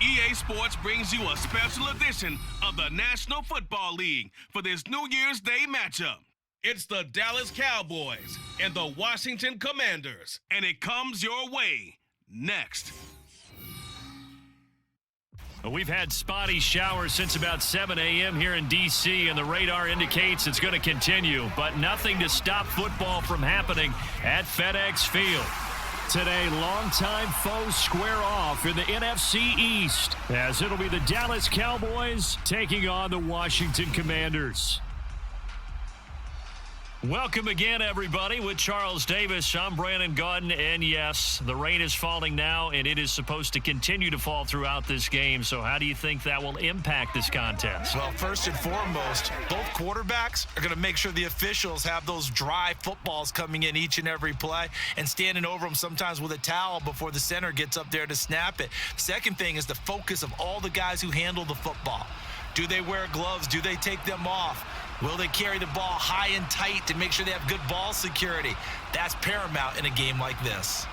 EA Sports brings you a special edition of the National Football League for this New Year's Day matchup. It's the Dallas Cowboys and the Washington Commanders, and it comes your way next. We've had spotty showers since about 7 a.m. here in D.C., and the radar indicates it's going to continue, but nothing to stop football from happening at FedEx Field. Today, longtime foes square off in the NFC East, as it'll be the Dallas Cowboys taking on the Washington Commanders. Welcome again, everybody. With Charles Davis, I'm Brandon Gaudin, and yes, the rain is falling now, and it is supposed to continue to fall throughout this game. So how do you think that will impact this contest? Well, first and foremost, both quarterbacks are going to make sure the officials have those dry footballs coming in each and every play and standing over them sometimes with a towel before the center gets up there to snap it. Second thing is the focus of all the guys who handle the football. Do they wear gloves? Do they take them off? Will they carry the ball high and tight to make sure they have good ball security? That's paramount in a game like this.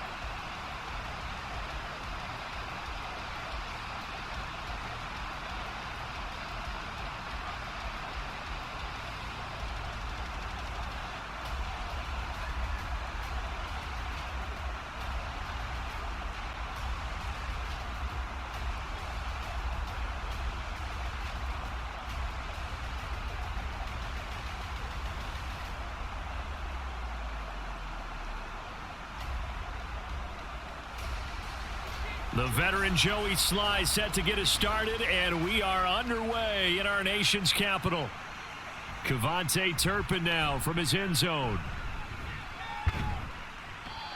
The veteran Joey Sly set to get us started, and we are underway in our nation's capital. Kevontae Turpin now from his end zone.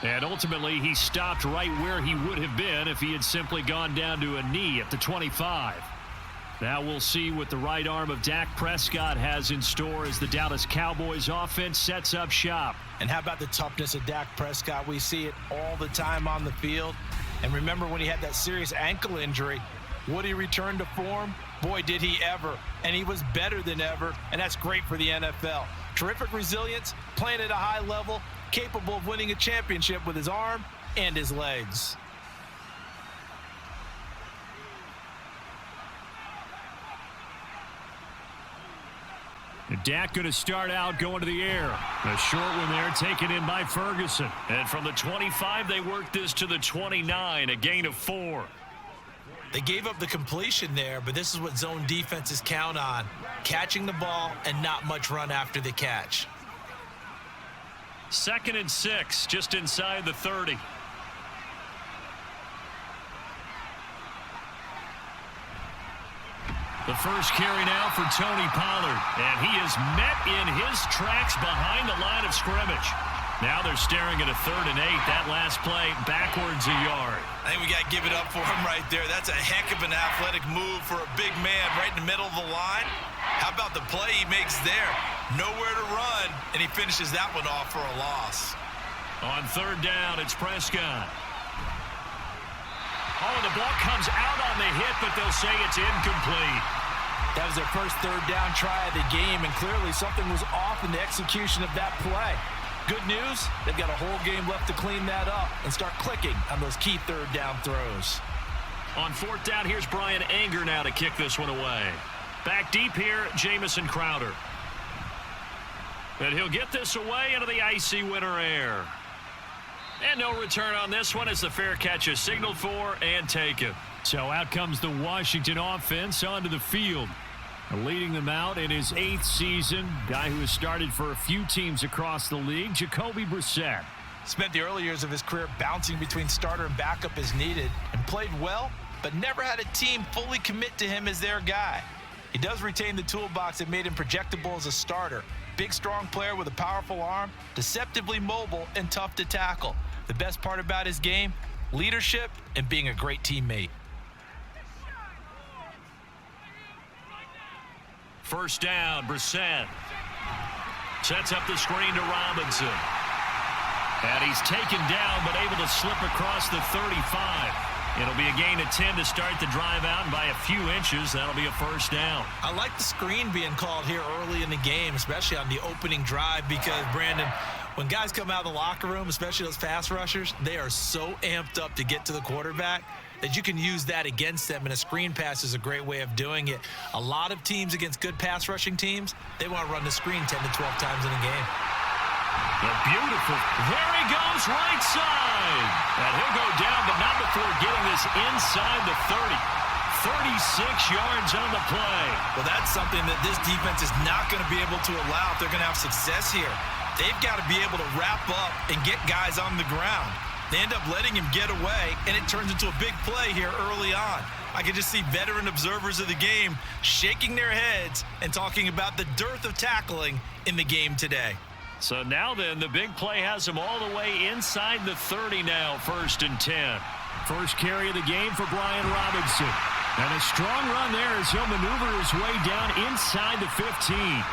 And ultimately, he stopped right where he would have been if he had simply gone down to a knee at the 25. Now we'll see what the right arm of Dak Prescott has in store as the Dallas Cowboys offense sets up shop. And how about the toughness of Dak Prescott? We see it all the time on the field. And remember when he had that serious ankle injury, would he return to form? Boy, did he ever. And he was better than ever, and that's great for the NFL. Terrific resilience, playing at a high level, capable of winning a championship with his arm and his legs. Dak going to start out going to the air. A short one there taken in by Ferguson. And from the 25, they worked this to the 29, a gain of 4. They gave up the completion there, but this is what zone defenses count on. Catching the ball and not much run after the catch. 2nd and 6, just inside the 30. The first carry now for Tony Pollard, and he is met in his tracks behind the line of scrimmage. Now they're staring at a 3rd and 8. That last play backwards a yard. I think we got to give it up for him right there. That's a heck of an athletic move for a big man right in the middle of the line. How about the play he makes there? Nowhere to run, and he finishes that one off for a loss. On 3rd down, it's Prescott. Oh, the ball comes out on the hit, but they'll say it's incomplete. That was their first 3rd down try of the game, and clearly something was off in the execution of that play. Good news, they've got a whole game left to clean that up and start clicking on those key 3rd down throws. On 4th down, here's Brian Anger now to kick this one away. Back deep here, Jamison Crowder. And he'll get this away into the icy winter air. And no return on this one as the fair catch is signaled for and taken. So out comes the Washington offense onto the field. Leading them out in his 8th season, guy who has started for a few teams across the league, Jacoby Brissett. Spent the early years of his career bouncing between starter and backup as needed and played well, but never had a team fully commit to him as their guy. He does retain the toolbox that made him projectable as a starter. Big, strong player with a powerful arm, deceptively mobile, and tough to tackle. The best part about his game, leadership and being a great teammate. First down, Brissett. Sets up the screen to Robinson. And he's taken down, but able to slip across the 35. It'll be a gain of 10 to start the drive out, and by a few inches, that'll be a first down. I like the screen being called here early in the game, especially on the opening drive, because, Brandon, When guys come out of the locker room, especially those pass rushers, they are so amped up to get to the quarterback that you can use that against them, and a screen pass is a great way of doing it. A lot of teams against good pass rushing teams, they want to run the screen 10 to 12 times in a game. The beautiful. There he goes, right side. And he'll go down, but not before getting this inside the 30. 36 yards on the play. Well, that's something that this defense is not going to be able to allow if they're going to have success here. They've got to be able to wrap up and get guys on the ground. They end up letting him get away, and it turns into a big play here early on. I can just see veteran observers of the game shaking their heads and talking about the dearth of tackling in the game today. So now then, the big play has him all the way inside the 30 now, 1st and 10. First carry of the game for Brian Robinson. And a strong run there as he'll maneuver his way down inside the 15.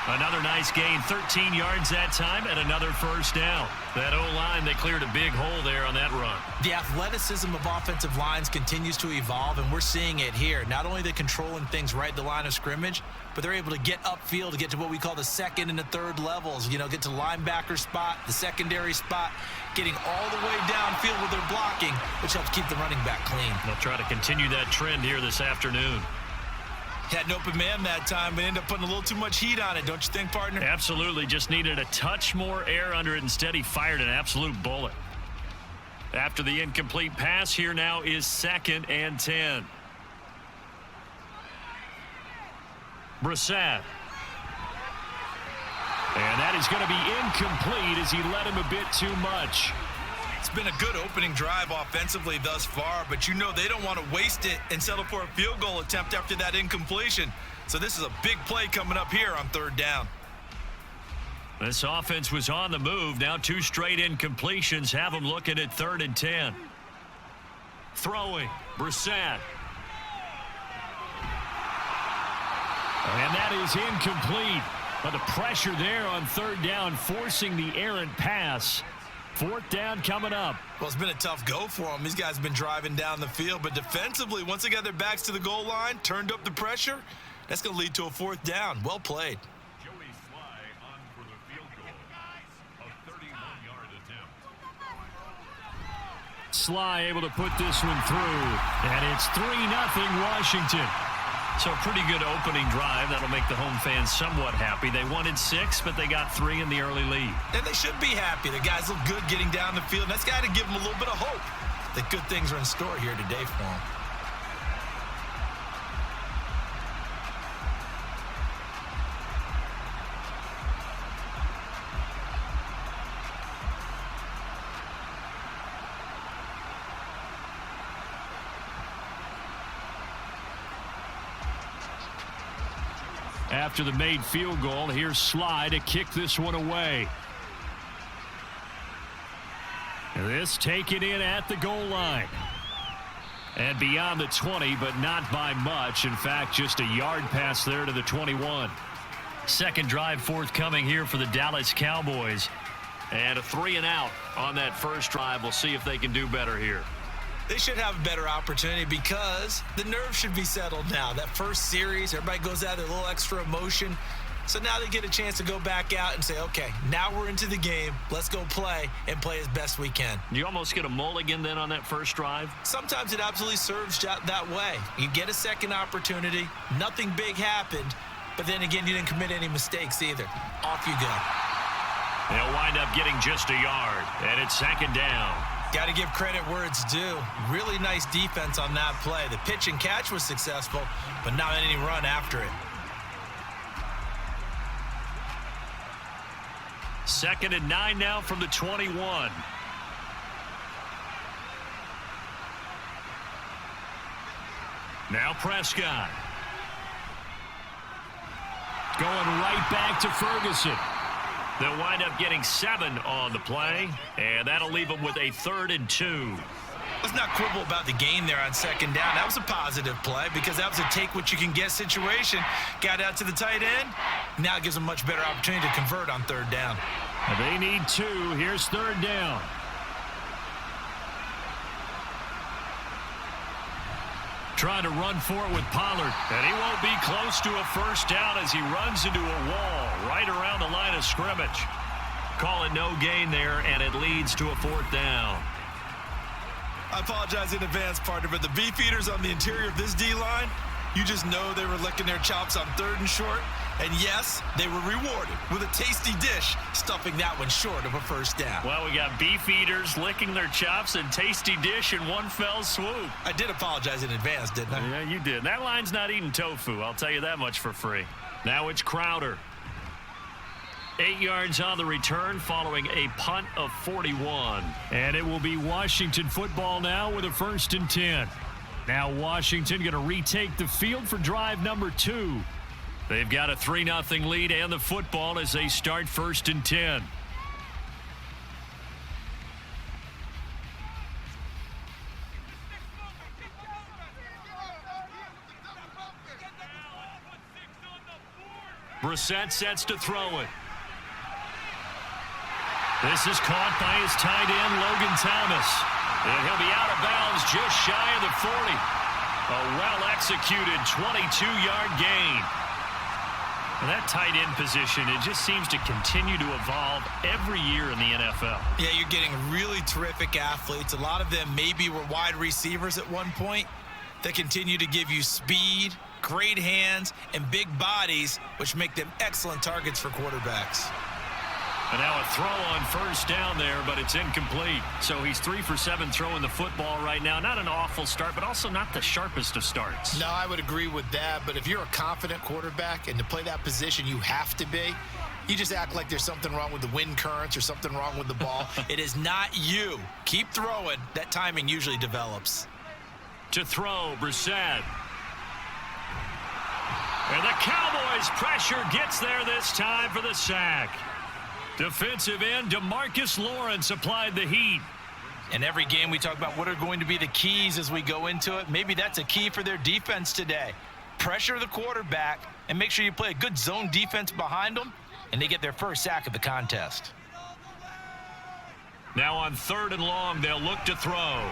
Another nice gain, 13 yards that time, and another first down. That O-line, they cleared a big hole there on that run. The athleticism of offensive lines continues to evolve, and we're seeing it here. Not only are they controlling things right at the line of scrimmage, but they're able to get upfield to get to what we call the second and the third levels. You know, get to the linebacker spot, the secondary spot, getting all the way downfield with their blocking, which helps keep the running back clean. They'll try to continue that trend here this afternoon. Had an open man that time, but ended up putting a little too much heat on it, don't you think, partner? Absolutely. Just needed a touch more air under it. Instead, he fired an absolute bullet. After the incomplete pass, here now is 2nd and 10. Brissett. And that is going to be incomplete as he led him a bit too much. It's been a good opening drive offensively thus far, but you know they don't want to waste it and settle for a field goal attempt after that incompletion. So this is a big play coming up here on 3rd down. This offense was on the move. Now 2 straight incompletions have them looking at 3rd and 10. Throwing, Brissett. And that is incomplete. But the pressure there on 3rd down, forcing the errant pass. 4th down coming up. Well, it's been a tough go for them. These guys have been driving down the field, but defensively, once they got their backs to the goal line, turned up the pressure, that's going to lead to a 4th down. Well played. Joey Sly on for the field goal. A 31-yard attempt. Sly able to put this one through. And it's 3-0 Washington. So a pretty good opening drive. That'll make the home fans somewhat happy. They wanted 6, but they got 3 in the early lead. And they should be happy. The guys look good getting down the field. That's got to give them a little bit of hope that good things are in store here today for them. After the made field goal, here's Sly to kick this one away. This taken in at the goal line. And beyond the 20, but not by much. In fact, just a yard pass there to the 21. Second drive forthcoming here for the Dallas Cowboys. And a 3-and-out on that first drive. We'll see if they can do better here. They should have a better opportunity because the nerves should be settled now. That first series, everybody goes out with a little extra emotion. So now they get a chance to go back out and say, okay, now we're into the game. Let's go play and play as best we can. You almost get a mulligan then on that first drive? Sometimes it absolutely serves that way. You get a second opportunity. Nothing big happened. But then again, you didn't commit any mistakes either. Off you go. They'll wind up getting just a yard. And it's 2nd down. Got to give credit where it's due. Really nice defense on that play. The pitch and catch was successful, but not any run after it. 2nd and 9 now from the 21. Now Prescott. Going right back to Ferguson. They'll wind up getting 7 on the play, and that'll leave them with a 3rd and 2. Let's not quibble about the gain there on 2nd down. That was a positive play because that was a take-what-you-can-get situation. Got out to the tight end. Now it gives them a much better opportunity to convert on 3rd down. They need 2. Here's 3rd down. Trying to run for it with Pollard. And he won't be close to a first down as he runs into a wall right around the line of scrimmage. Call it no gain there, and it leads to a 4th down. I apologize in advance, partner, but the beef eaters on the interior of this D-line, you just know they were licking their chops on 3rd and short. And yes, they were rewarded with a tasty dish, stuffing that one short of a 1st down. Well, we got beef eaters licking their chops and tasty dish in one fell swoop. I did apologize in advance, didn't I? Yeah, you did. That line's not eating tofu, I'll tell you that much for free. Now it's Crowder. 8 yards on the return following a punt of 41. And it will be Washington football now with a 1st and 10. Now Washington going to retake the field for drive number 2. They've got a 3-0 lead and the football as they start 1st and 10. Brissett sets to throw it. This is caught by his tight end, Logan Thomas. And he'll be out of bounds just shy of the 40. A well-executed 22-yard gain. And that tight end position, it just seems to continue to evolve every year in the NFL. Yeah, you're getting really terrific athletes. A lot of them maybe were wide receivers at one point. They continue to give you speed, great hands, and big bodies, which make them excellent targets for quarterbacks. And now a throw on 1st down there, but it's incomplete. So he's 3 for 7 throwing the football right now. Not an awful start, but also not the sharpest of starts. No, I would agree with that. But if you're a confident quarterback and to play that position you have to be, you just act like there's something wrong with the wind currents or something wrong with the ball. It is not you. Keep throwing. That timing usually develops. To throw, Brissett. And the Cowboys' pressure gets there this time for the sack. Defensive end DeMarcus Lawrence applied the heat. In every game we talk about what are going to be the keys as we go into it. Maybe that's a key for their defense today. Pressure the quarterback and make sure you play a good zone defense behind them, and they get their first sack of the contest. Now on 3rd and long, they'll look to throw.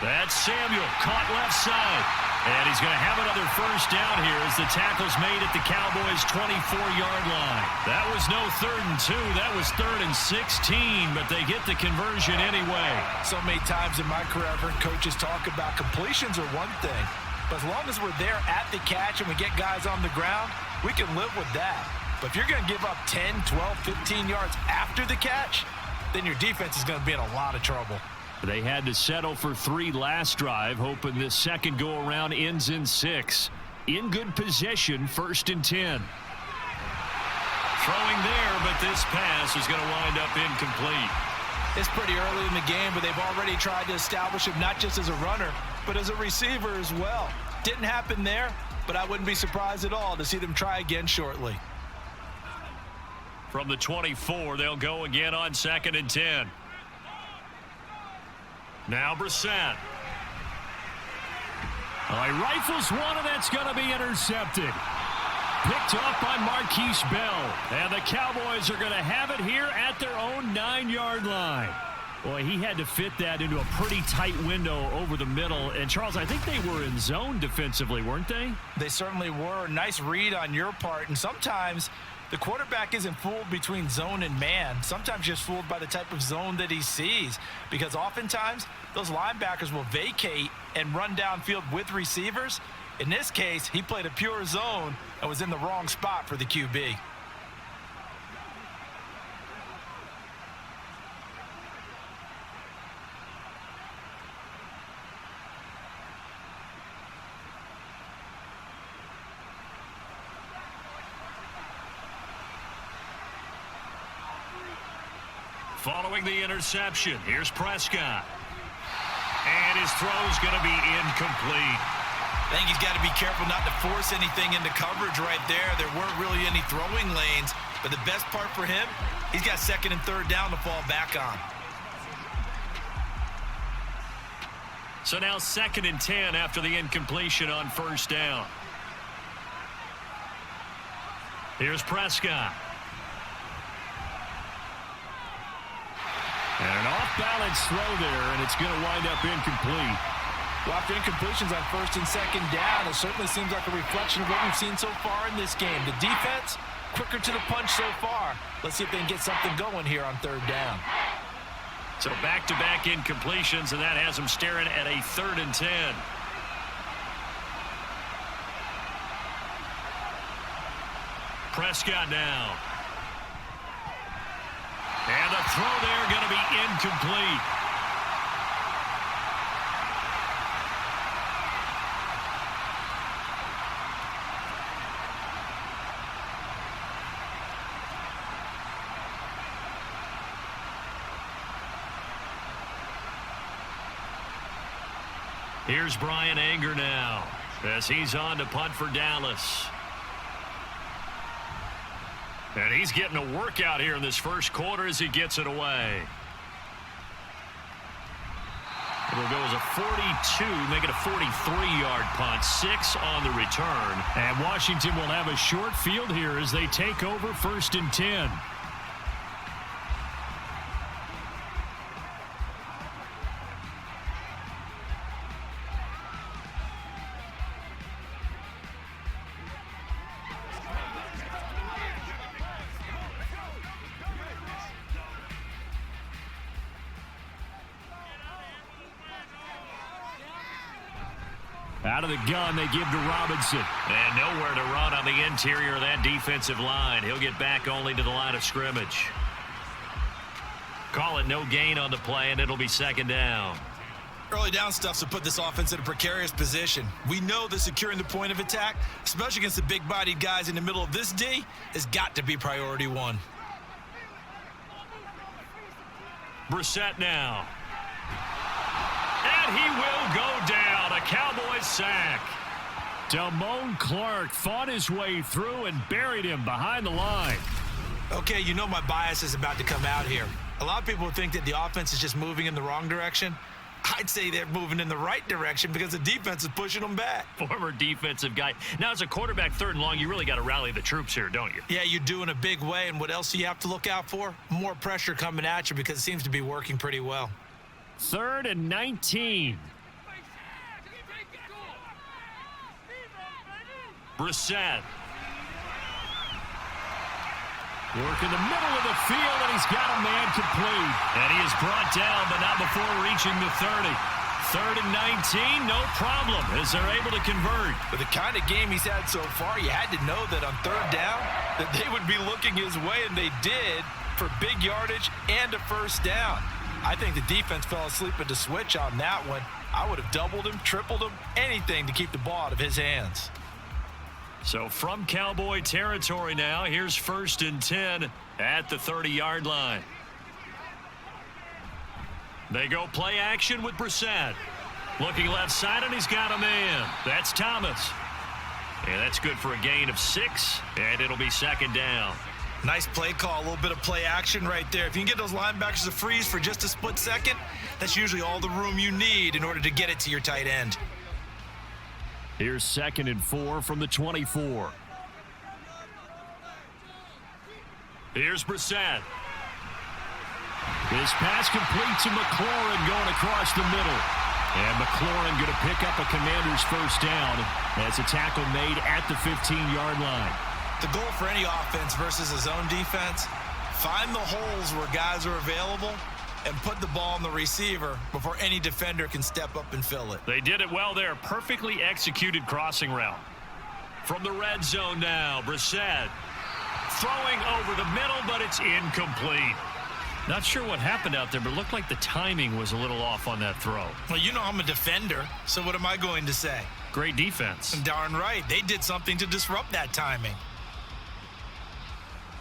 That's Samuel, caught left side. And he's going to have another 1st down here as the tackle's made at the Cowboys' 24-yard line. That was no 3rd and 2. That was 3rd and 16, but they get the conversion anyway. So many times in my career, I've heard coaches talk about completions are one thing, but as long as we're there at the catch and we get guys on the ground, we can live with that. But if you're going to give up 10, 12, 15 yards after the catch, then your defense is going to be in a lot of trouble. They had to settle for 3 last drive, hoping this second go-around ends in 6. In good position, 1st and 10. Throwing there, but this pass is going to wind up incomplete. It's pretty early in the game, but they've already tried to establish him not just as a runner, but as a receiver as well. Didn't happen there, but I wouldn't be surprised at all to see them try again shortly. From the 24, they'll go again on 2nd and 10. Now Brissett. He rifles one, and that's going to be intercepted. Picked up by Marquise Bell. And the Cowboys are going to have it here at their own 9-yard line. Boy, he had to fit that into a pretty tight window over the middle. And, Charles, I think they were in zone defensively, weren't they? They certainly were. Nice read on your part. And sometimes the quarterback isn't fooled between zone and man. Sometimes just fooled by the type of zone that he sees. Because oftentimes, those linebackers will vacate and run downfield with receivers. In this case, he played a pure zone and was in the wrong spot for the QB. Following the interception, here's Prescott. And his throw's going to be incomplete. I think he's got to be careful not to force anything into coverage right there. There weren't really any throwing lanes, but the best part for him, he's got 2nd and 3rd down to fall back on. So now 2nd and 10 after the incompletion on 1st down. Here's Prescott. And an off-balance throw there, and it's going to wind up incomplete. Well, after incompletions on 1st and 2nd down, it certainly seems like a reflection of what we've seen so far in this game. The defense quicker to the punch so far. Let's see if they can get something going here on third down. So back-to-back incompletions, and that has them staring at a 3rd and 10. Prescott now. And the throw there going to be incomplete. Here's Brian Anger now as he's on to punt for Dallas. And he's getting a workout here in this first quarter as he gets it away. It'll go as a 42, make it a 43-yard punt, 6 on the return. And Washington will have a short field here as they take over 1st and 10. Out of the gun, they give to Robinson. And nowhere to run on the interior of that defensive line. He'll get back only to the line of scrimmage. Call it no gain on the play, and it'll be 2nd down. Early down stuff to put this offense in a precarious position. We know that securing the point of attack, especially against the big-bodied guys in the middle of this D, has got to be priority 1. Brissett now. And he will go down. A Cowboys sack. Damone Clark fought his way through and buried him behind the line. Okay, you know my bias is about to come out here. A lot of people think that the offense is just moving in the wrong direction. I'd say they're moving in the right direction because the defense is pushing them back. Former defensive guy. Now, as a quarterback 3rd and long, you really got to rally the troops here, don't you? Yeah, you do in a big way. And what else do you have to look out for? More pressure coming at you because it seems to be working pretty well. 3rd and 19. Brissett. Work in the middle of the field, and he's got a man complete. And he is brought down, but not before reaching the 30. 3rd and 19, no problem, as they're able to convert. With the kind of game he's had so far, you had to know that on 3rd down, that they would be looking his way, and they did, for big yardage and a 1st down. I think the defense fell asleep at the switch on that one. I would have doubled him, tripled him, anything to keep the ball out of his hands. So from Cowboy territory now, here's 1st and 10 at the 30-yard line. They go play action with Brissett. Looking left side, and he's got a man. That's Thomas. And that's good for a gain of 6, and it'll be 2nd down. Nice play call, a little bit of play action right there. If you can get those linebackers to freeze for just a split second, that's usually all the room you need in order to get it to your tight end. Here's 2nd and 4 from the 24. Here's Brissett. This pass complete to McLaurin going across the middle. And McLaurin going to pick up a Commander's 1st down as a tackle made at the 15-yard line. The goal for any offense versus a zone defense, find the holes where guys are available and put the ball on the receiver before any defender can step up and fill it. They did it well there. Perfectly executed crossing route. From the red zone now, Brissett throwing over the middle, but it's incomplete. Not sure what happened out there, but it looked like the timing was a little off on that throw. Well, you know I'm a defender, so what am I going to say? Great defense. Darn right. They did something to disrupt that timing.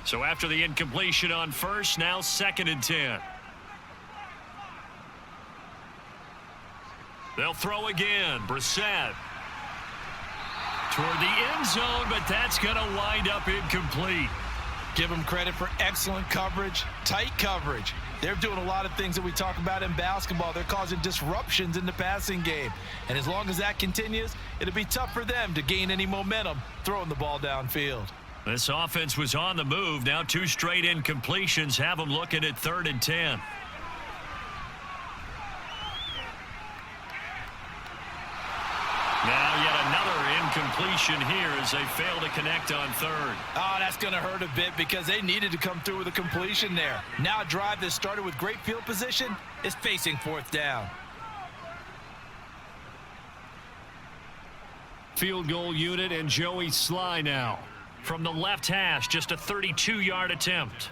So after the incompletion on 1st, now 2nd and 10. They'll throw again. Brissett toward the end zone, but that's going to wind up incomplete. Give them credit for excellent coverage, tight coverage. They're doing a lot of things that we talk about in basketball. They're causing disruptions in the passing game. And as long as that continues, it'll be tough for them to gain any momentum throwing the ball downfield. This offense was on the move. Now 2 straight incompletions have them looking at 3rd and 10. Now yet another incompletion here as they fail to connect on third. Oh, that's going to hurt a bit because they needed to come through with a completion there. Now a drive that started with great field position is facing fourth down. Field goal unit and Joey Sly now. From the left hash, just a 32-yard attempt.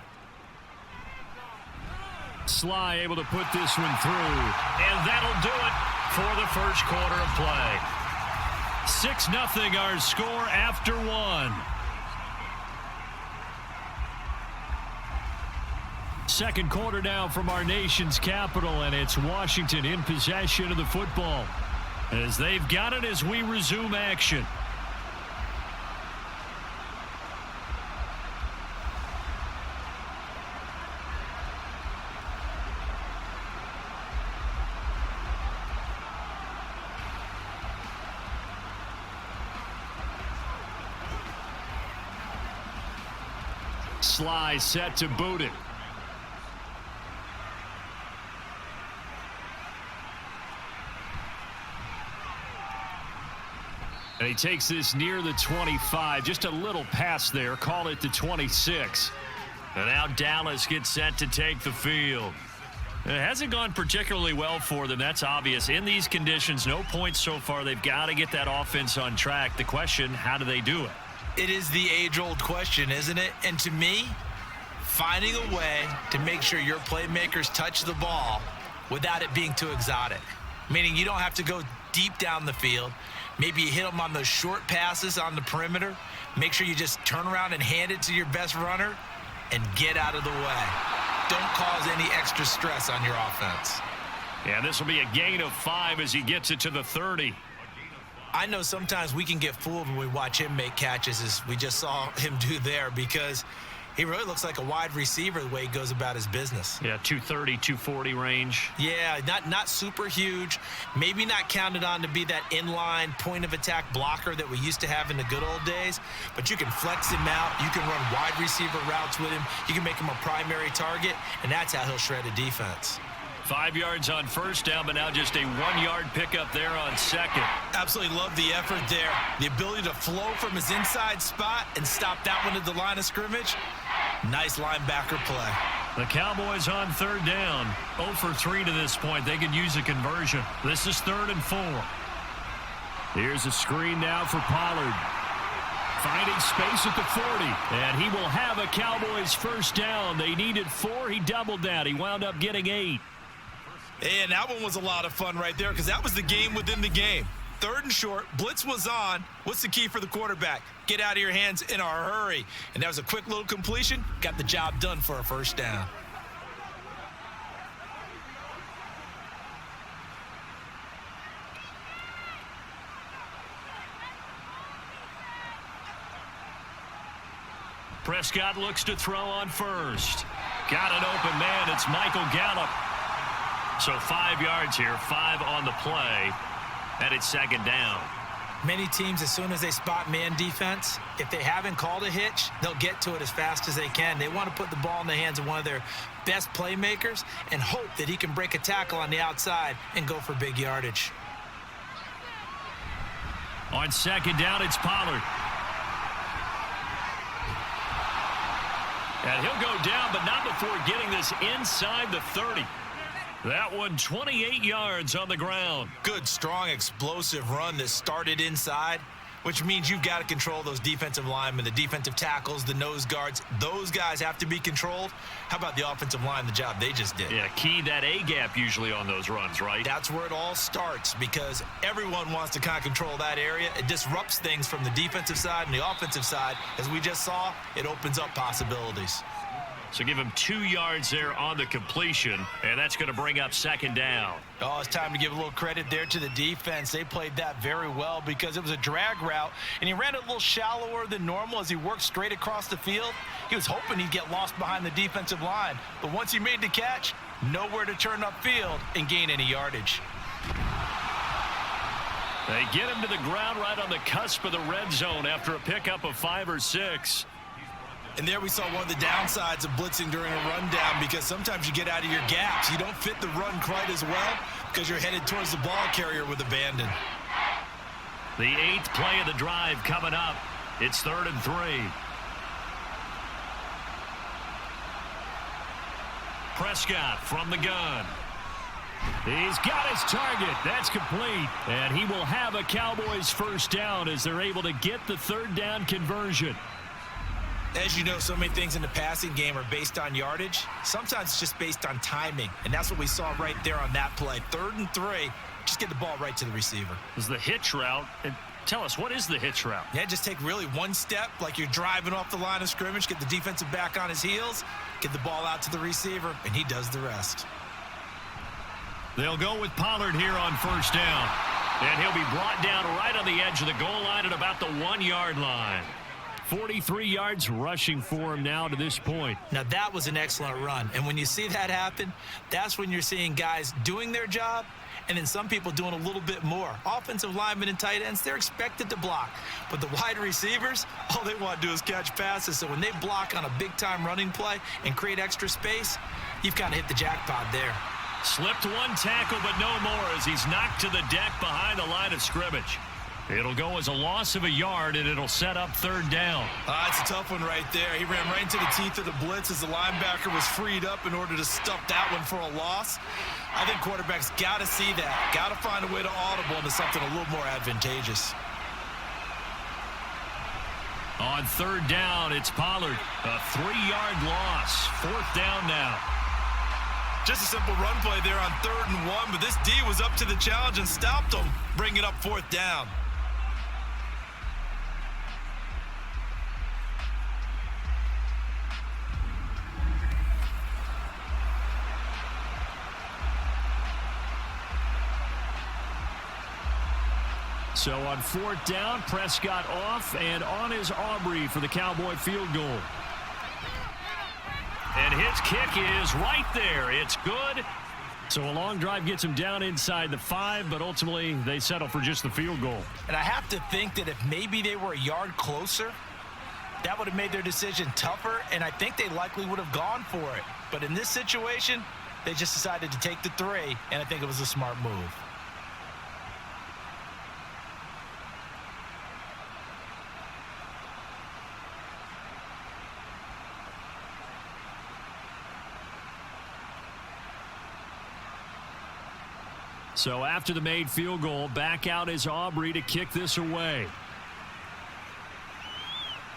Sly able to put this one through. And that'll do it for the first quarter of play. 6-0 our score after one. Second quarter now from our nation's capital, and it's Washington in possession of the football as they've got it as we resume action. Sly set to boot it. And he takes this near the 25. Just a little pass there. Call it the 26. And now Dallas gets set to take the field. It hasn't gone particularly well for them. That's obvious. In these conditions, no points so far. They've got to get that offense on track. The question, how do they do it? It is the age-old question, isn't it? And to me, finding a way to make sure your playmakers touch the ball without it being too exotic. Meaning you don't have to go deep down the field. Maybe you hit them on those short passes on the perimeter. Make sure you just turn around and hand it to your best runner and get out of the way. Don't cause any extra stress on your offense. Yeah, this will be a gain of 5 as he gets it to the 30. I know sometimes we can get fooled when we watch him make catches, as we just saw him do there, because he really looks like a wide receiver the way he goes about his business. Yeah, 230, 240 range. Yeah, not super huge. Maybe not counted on to be that inline point-of-attack blocker that we used to have in the good old days, but you can flex him out. You can run wide receiver routes with him. You can make him a primary target, and that's how he'll shred a defense. 5 yards on first down, but now just a 1-yard pickup there on second. Absolutely love the effort there. The ability to flow from his inside spot and stop that one at the line of scrimmage. Nice linebacker play. The Cowboys on third down. 0 for 3 to this point. They could use a conversion. This is 3rd and 4. Here's a screen now for Pollard. Finding space at the 40. And he will have a Cowboys first down. They needed 4. He doubled that. He wound up getting 8. And that one was a lot of fun right there because that was the game within the game. 3rd and short, blitz was on. What's the key for the quarterback? Get out of your hands in a hurry. And that was a quick little completion. Got the job done for a first down. Prescott looks to throw on first. Got an open man. It's Michael Gallup. So 5 yards here, 5 on the play, and it's second down. Many teams, as soon as they spot man defense, if they haven't called a hitch, they'll get to it as fast as they can. They want to put the ball in the hands of one of their best playmakers and hope that he can break a tackle on the outside and go for big yardage. On second down, it's Pollard. And he'll go down, but not before getting this inside the 30. That one 28 yards on the ground. Good, strong, explosive run that started inside, which means you've got to control those defensive linemen, the defensive tackles, the nose guards. Those guys have to be controlled. How about the offensive line, the job they just did? Yeah, key that A-gap usually on those runs, right? That's where it all starts because everyone wants to kind of control that area. It disrupts things from the defensive side and the offensive side. As we just saw, it opens up possibilities. So give him 2 yards there on the completion, and that's going to bring up second down. Oh, it's time to give a little credit there to the defense. They played that very well because it was a drag route, and he ran it a little shallower than normal as he worked straight across the field. He was hoping he'd get lost behind the defensive line, but once he made the catch, nowhere to turn upfield and gain any yardage. They get him to the ground right on the cusp of the red zone after a pickup of 5 or 6. And there we saw one of the downsides of blitzing during a rundown because sometimes you get out of your gaps. You don't fit the run quite as well because you're headed towards the ball carrier with abandon. The 8th play of the drive coming up. It's 3rd and 3. Prescott from the gun. He's got his target. That's complete. And he will have a Cowboys first down as they're able to get the 3rd down conversion. As you know, so many things in the passing game are based on yardage. Sometimes it's just based on timing. And that's what we saw right there on that play. 3rd and 3. Just get the ball right to the receiver. Is the hitch route. And tell us, what is the hitch route? Yeah, just take really one step like you're driving off the line of scrimmage, get the defensive back on his heels, get the ball out to the receiver, and he does the rest. They'll go with Pollard here on first down. And he'll be brought down right on the edge of the goal line at about the 1-yard line. 43 yards rushing for him now to this point. Now, that was an excellent run. And when you see that happen, that's when you're seeing guys doing their job and then some people doing a little bit more. Offensive linemen and tight ends, they're expected to block. But the wide receivers, all they want to do is catch passes. So when they block on a big-time running play and create extra space, you've kind of hit the jackpot there. Slipped one tackle, but no more as he's knocked to the deck behind the line of scrimmage. It'll go as a loss of a yard, and it'll set up 3rd down. It's a tough one right there. He ran right into the teeth of the blitz as the linebacker was freed up in order to stuff that one for a loss. I think quarterbacks got to see that. Got to find a way to audible into something a little more advantageous. On 3rd down, it's Pollard. A 3-yard loss. 4th down now. Just a simple run play there on 3rd and 1, but this D was up to the challenge and stopped him, bringing up 4th down. So on 4th down, Prescott off, and on is Aubrey for the Cowboy field goal. And his kick is right there. It's good. So a long drive gets him down inside the 5, but ultimately they settle for just the field goal. And I have to think that if maybe they were a yard closer, that would have made their decision tougher, and I think they likely would have gone for it. But in this situation, they just decided to take the 3, and I think it was a smart move. So after the made field goal, back out is Aubrey to kick this away.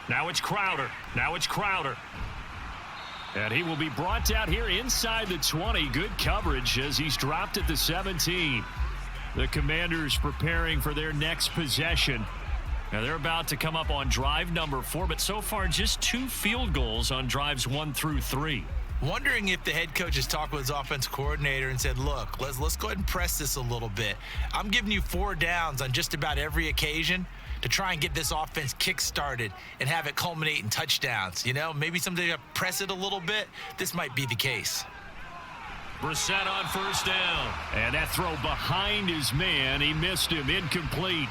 Now it's Crowder. And he will be brought down here inside the 20. Good coverage as he's dropped at the 17. The Commanders preparing for their next possession. Now they're about to come up on drive number 4, but so far just 2 field goals on drives 1 through 3. Wondering if the head coach has talked with his offense coordinator and said, look, let's go ahead and press this a little bit. I'm giving you 4 downs on just about every occasion to try and get this offense kick-started and have it culminate in touchdowns. You know, maybe someday to press it a little bit. This might be the case. Brissett on first down. And that throw behind his man, he missed him, incomplete.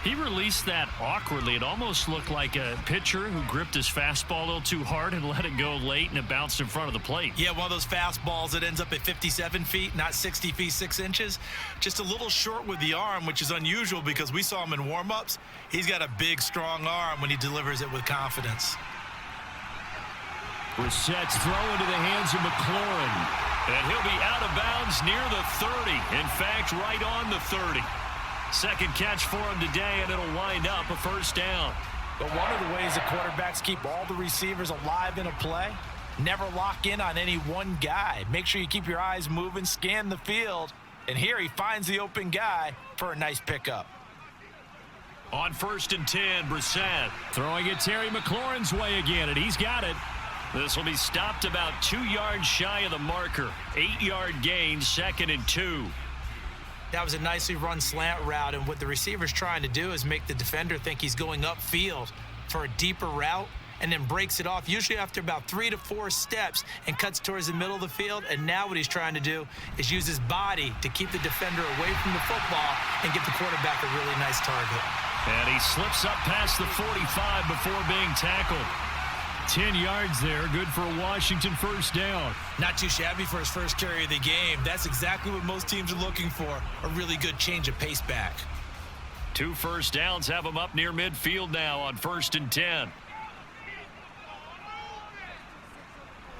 He released that awkwardly. It almost looked like a pitcher who gripped his fastball a little too hard and let it go late, and it bounced in front of the plate. Yeah, one of those fastballs that ends up at 57 feet, not 60 feet, 6 inches. Just a little short with the arm, which is unusual because we saw him in warm-ups. He's got a big, strong arm when he delivers it with confidence. Brissett's throw into the hands of McLaurin. And he'll be out of bounds near the 30. In fact, right on the 30. Second catch for him today, and it'll wind up a first down. But one of the ways that quarterbacks keep all the receivers alive in a play, never lock in on any one guy. Make sure you keep your eyes moving, scan the field, and here he finds the open guy for a nice pickup. On 1st and 10, Brissett. Throwing it Terry McLaurin's way again, and he's got it. This will be stopped about 2 yards shy of the marker. 8-yard gain, 2nd and 2. That was a nicely run slant route, and what the receiver's trying to do is make the defender think he's going upfield for a deeper route and then breaks it off, usually after about 3 to 4 steps, and cuts towards the middle of the field. And now what he's trying to do is use his body to keep the defender away from the football and get the quarterback a really nice target. And he slips up past the 45 before being tackled. 10 yards there, good for a Washington first down. Not too shabby for his first carry of the game. That's exactly what most teams are looking for, a really good change of pace back. 2 first downs have them up near midfield now on 1st and 10.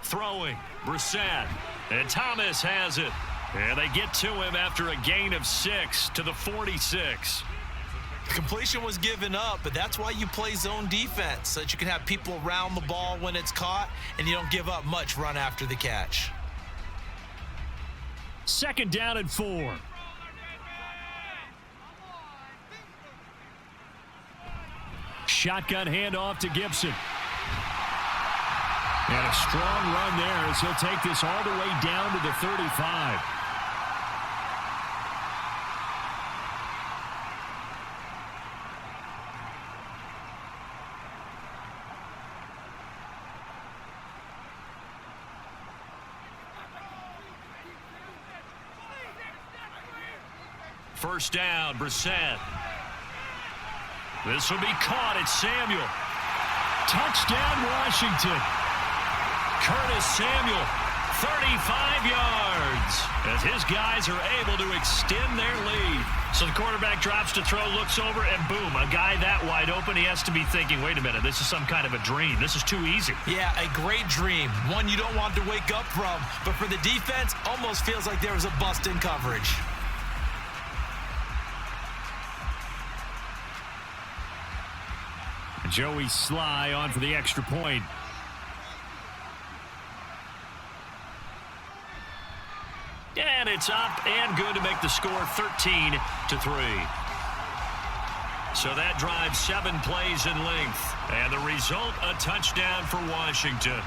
Throwing, Brissett, and Thomas has it. And they get to him after a gain of 6 to the 46. Completion was given up, but that's why you play zone defense, so that you can have people around the ball when it's caught, and you don't give up much run after the catch. 2nd down and 4. Shotgun handoff to Gibson. And a strong run there as he'll take this all the way down to the 35. First down, Brissett. This will be caught. It's Samuel. Touchdown, Washington. Curtis Samuel, 35 yards, as his guys are able to extend their lead. So the quarterback drops to throw, looks over, and boom, a guy that wide open, he has to be thinking, wait a minute, this is some kind of a dream. This is too easy. Yeah, a great dream. One you don't want to wake up from, but for the defense, almost feels like there was a bust in coverage. Joey Sly on for the extra point. And it's up and good to make the score 13-3. So that drives 7 plays in length. And the result, a touchdown for Washington.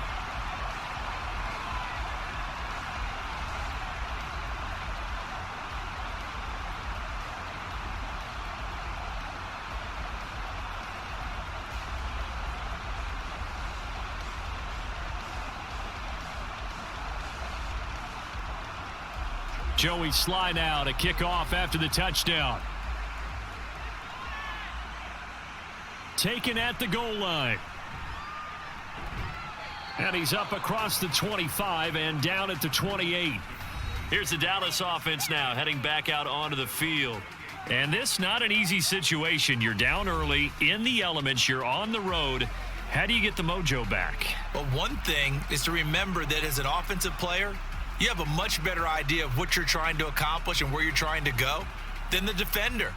Joey Sly now to kick off after the touchdown. Taken at the goal line. And he's up across the 25 and down at the 28. Here's the Dallas offense now heading back out onto the field. And this not an easy situation. You're down early, in the elements, you're on the road. How do you get the mojo back? Well, one thing is to remember that as an offensive player, you have a much better idea of what you're trying to accomplish and where you're trying to go than the defender.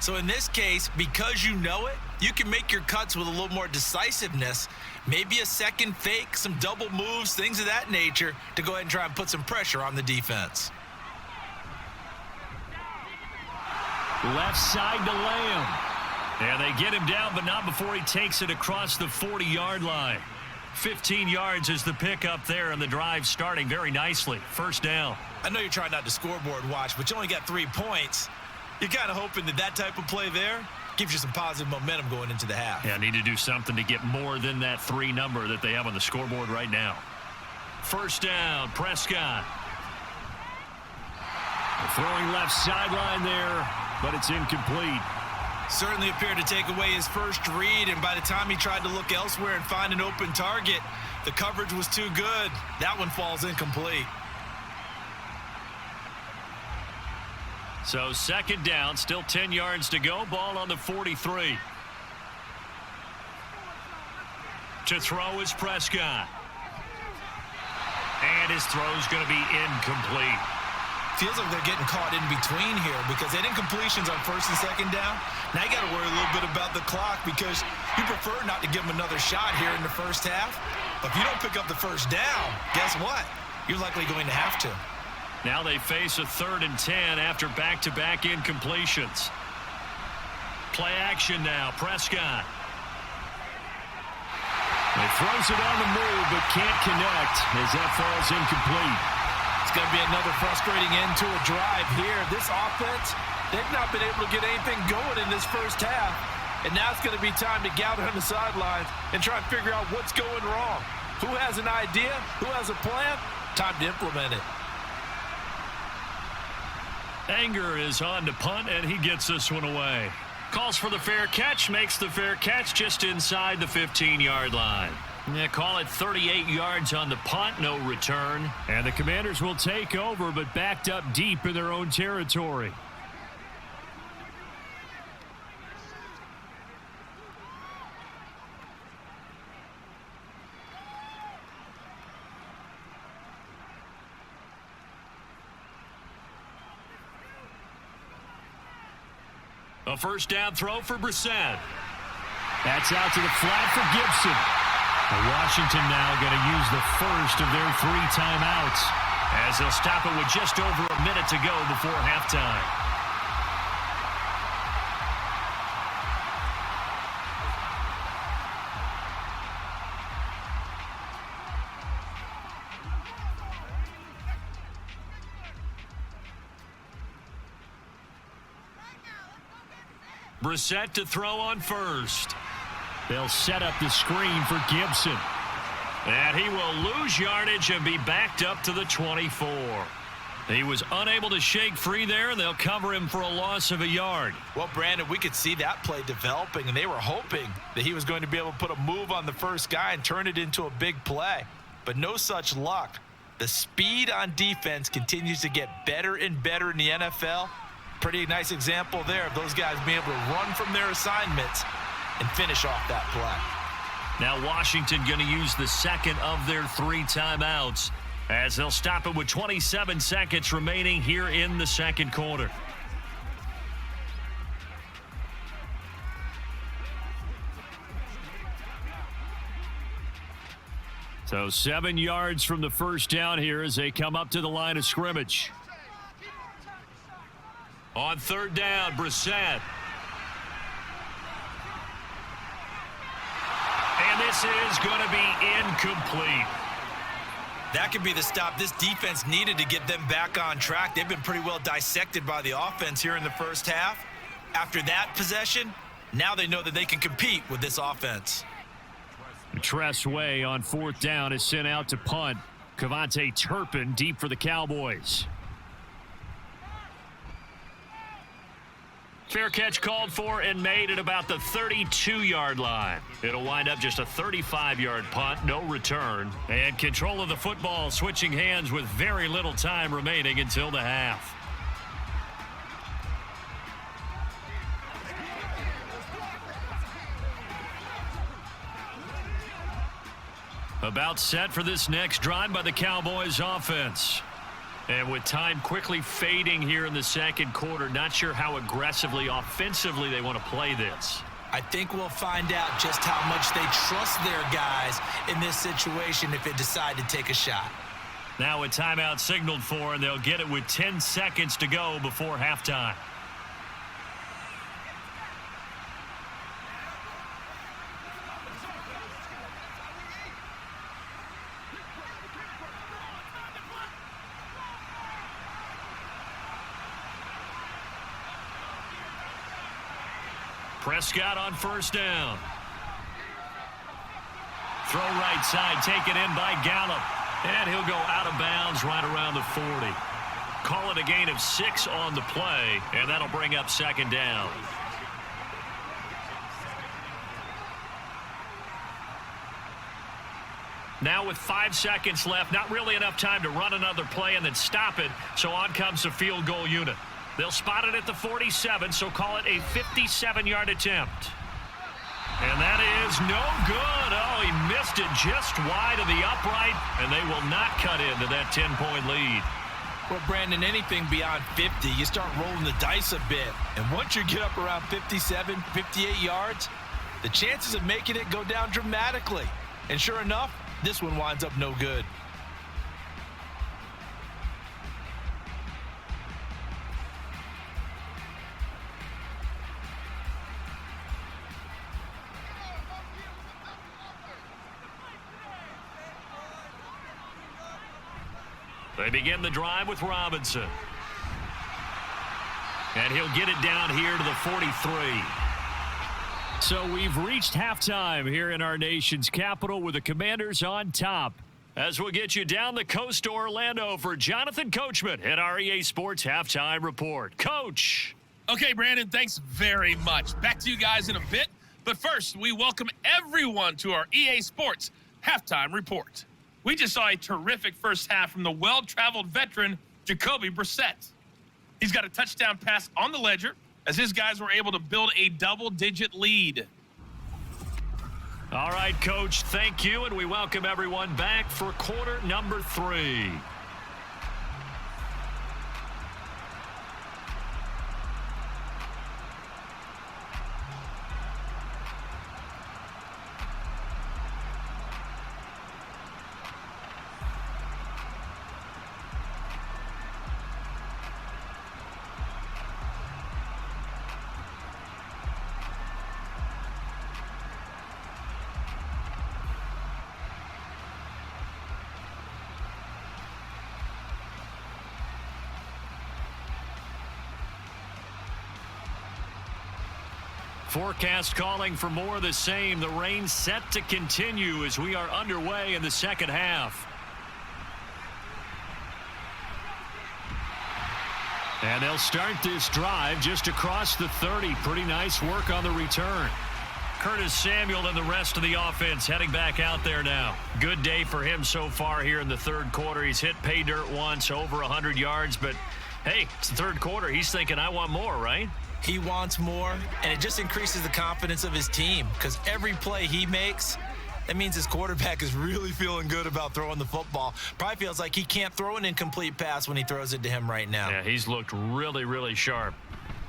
So in this case, because you know it, you can make your cuts with a little more decisiveness, maybe a second fake, some double moves, things of that nature, to go ahead and try and put some pressure on the defense. Left side to Lamb. And they get him down, but not before he takes it across the 40-yard line. 15 yards is the pickup there, and the drive starting very nicely. First down. I know you're trying not to scoreboard watch, but you only got 3 points. You're kind of hoping that that type of play there gives you some positive momentum going into the half. Yeah, need to do something to get more than that 3 number that they have on the scoreboard right now. First down, Prescott. Throwing left sideline there, but it's incomplete. Certainly appeared to take away his first read, and by the time he tried to look elsewhere and find an open target, the coverage was too good. That one falls incomplete. So second down, still 10 yards to go. Ball on the 43. To throw is Prescott. And his throw's going to be incomplete. Feels like they're getting caught in between here because they didn't completions on first and second down. Now you got to worry a little bit about the clock because you prefer not to give them another shot here in the first half. But if you don't pick up the first down, guess what? You're likely going to have to. Now they face a 3rd and 10 after back-to-back incompletions. Play action now, Prescott. He throws it on the move but can't connect as that falls incomplete. It's going to be another frustrating end to a drive here. This offense, they've not been able to get anything going in this first half. And now it's going to be time to gather on the sidelines and try and figure out what's going wrong. Who has an idea? Who has a plan? Time to implement it. Anger is on to punt, and he gets this one away. Calls for the fair catch, makes the fair catch just inside the 15-yard line. Yeah, call it 38 yards on the punt, no return. And the Commanders will take over, but backed up deep in their own territory. A first down throw for Brissett. That's out to the flat for Gibson. Washington now going to use the first of their 3 timeouts, as they'll stop it with just over a minute to go before halftime. Brissett to throw on first. They'll set up the screen for Gibson. And he will lose yardage and be backed up to the 24. He was unable to shake free there, and they'll cover him for a loss of a yard. Well, Brandon, we could see that play developing, and they were hoping that he was going to be able to put a move on the first guy and turn it into a big play. But no such luck. The speed on defense continues to get better and better in the NFL. Pretty nice example there of those guys being able to run from their assignments and finish off that play. Now Washington going to use the second of their 3 timeouts as they'll stop it with 27 seconds remaining here in the second quarter. So 7 yards from the first down here as they come up to the line of scrimmage. On third down, Brissett. And this is going to be incomplete. That could be the stop this defense needed to get them back on track. They've been pretty well dissected by the offense here in the first half. After that possession, now they know that they can compete with this offense. Tressway on fourth down is sent out to punt. Cavante Turpin deep for the Cowboys. Fair catch called for and made at about the 32-yard line. It'll wind up just a 35-yard punt, no return. And control of the football switching hands with very little time remaining until the half. About set for this next drive by the Cowboys offense. And with time quickly fading here in the second quarter, not sure how aggressively, offensively they want to play this. I think we'll find out just how much they trust their guys in this situation if they decide to take a shot. Now a timeout signaled for, and they'll get it with 10 seconds to go before halftime. Prescott on first down. Throw right side, taken in by Gallup. And he'll go out of bounds right around the 40. Call it a gain of 6 on the play, and that'll bring up second down. Now with 5 seconds left, not really enough time to run another play and then stop it, so on comes the field goal unit. They'll spot it at the 47, so call it a 57-yard attempt. And that is no good. Oh, he missed it just wide of the upright, and they will not cut into that 10-point lead. Well, Brandon, anything beyond 50, you start rolling the dice a bit. And once you get up around 57, 58 yards, the chances of making it go down dramatically. And sure enough, this one winds up no good. They begin the drive with Robinson. And he'll get it down here to the 43. So we've reached halftime here in our nation's capital with the Commanders on top. As we'll get you down the coast to Orlando for Jonathan Coachman at our EA Sports Halftime Report. Coach. Okay, Brandon, thanks very much. Back to you guys in a bit. But first, we welcome everyone to our EA Sports Halftime Report. We just saw a terrific first half from the well-traveled veteran, Jacoby Brissett. He's got a touchdown pass on the ledger as his guys were able to build a double-digit lead. All right, Coach, thank you, and we welcome everyone back for quarter number 3. Forecast calling for more of the same. The rain set to continue as we are underway in the second half. And they'll start this drive just across the 30. Pretty nice work on the return. Curtis Samuel and the rest of the offense heading back out there now. Good day for him so far here in the third quarter. He's hit pay dirt once, over 100 yards. But, hey, it's the third quarter. He's thinking, I want more, right? He wants more, and it just increases the confidence of his team because every play he makes, that means his quarterback is really feeling good about throwing the football. Probably feels like he can't throw an incomplete pass when he throws it to him right now. Yeah, he's looked really, really sharp.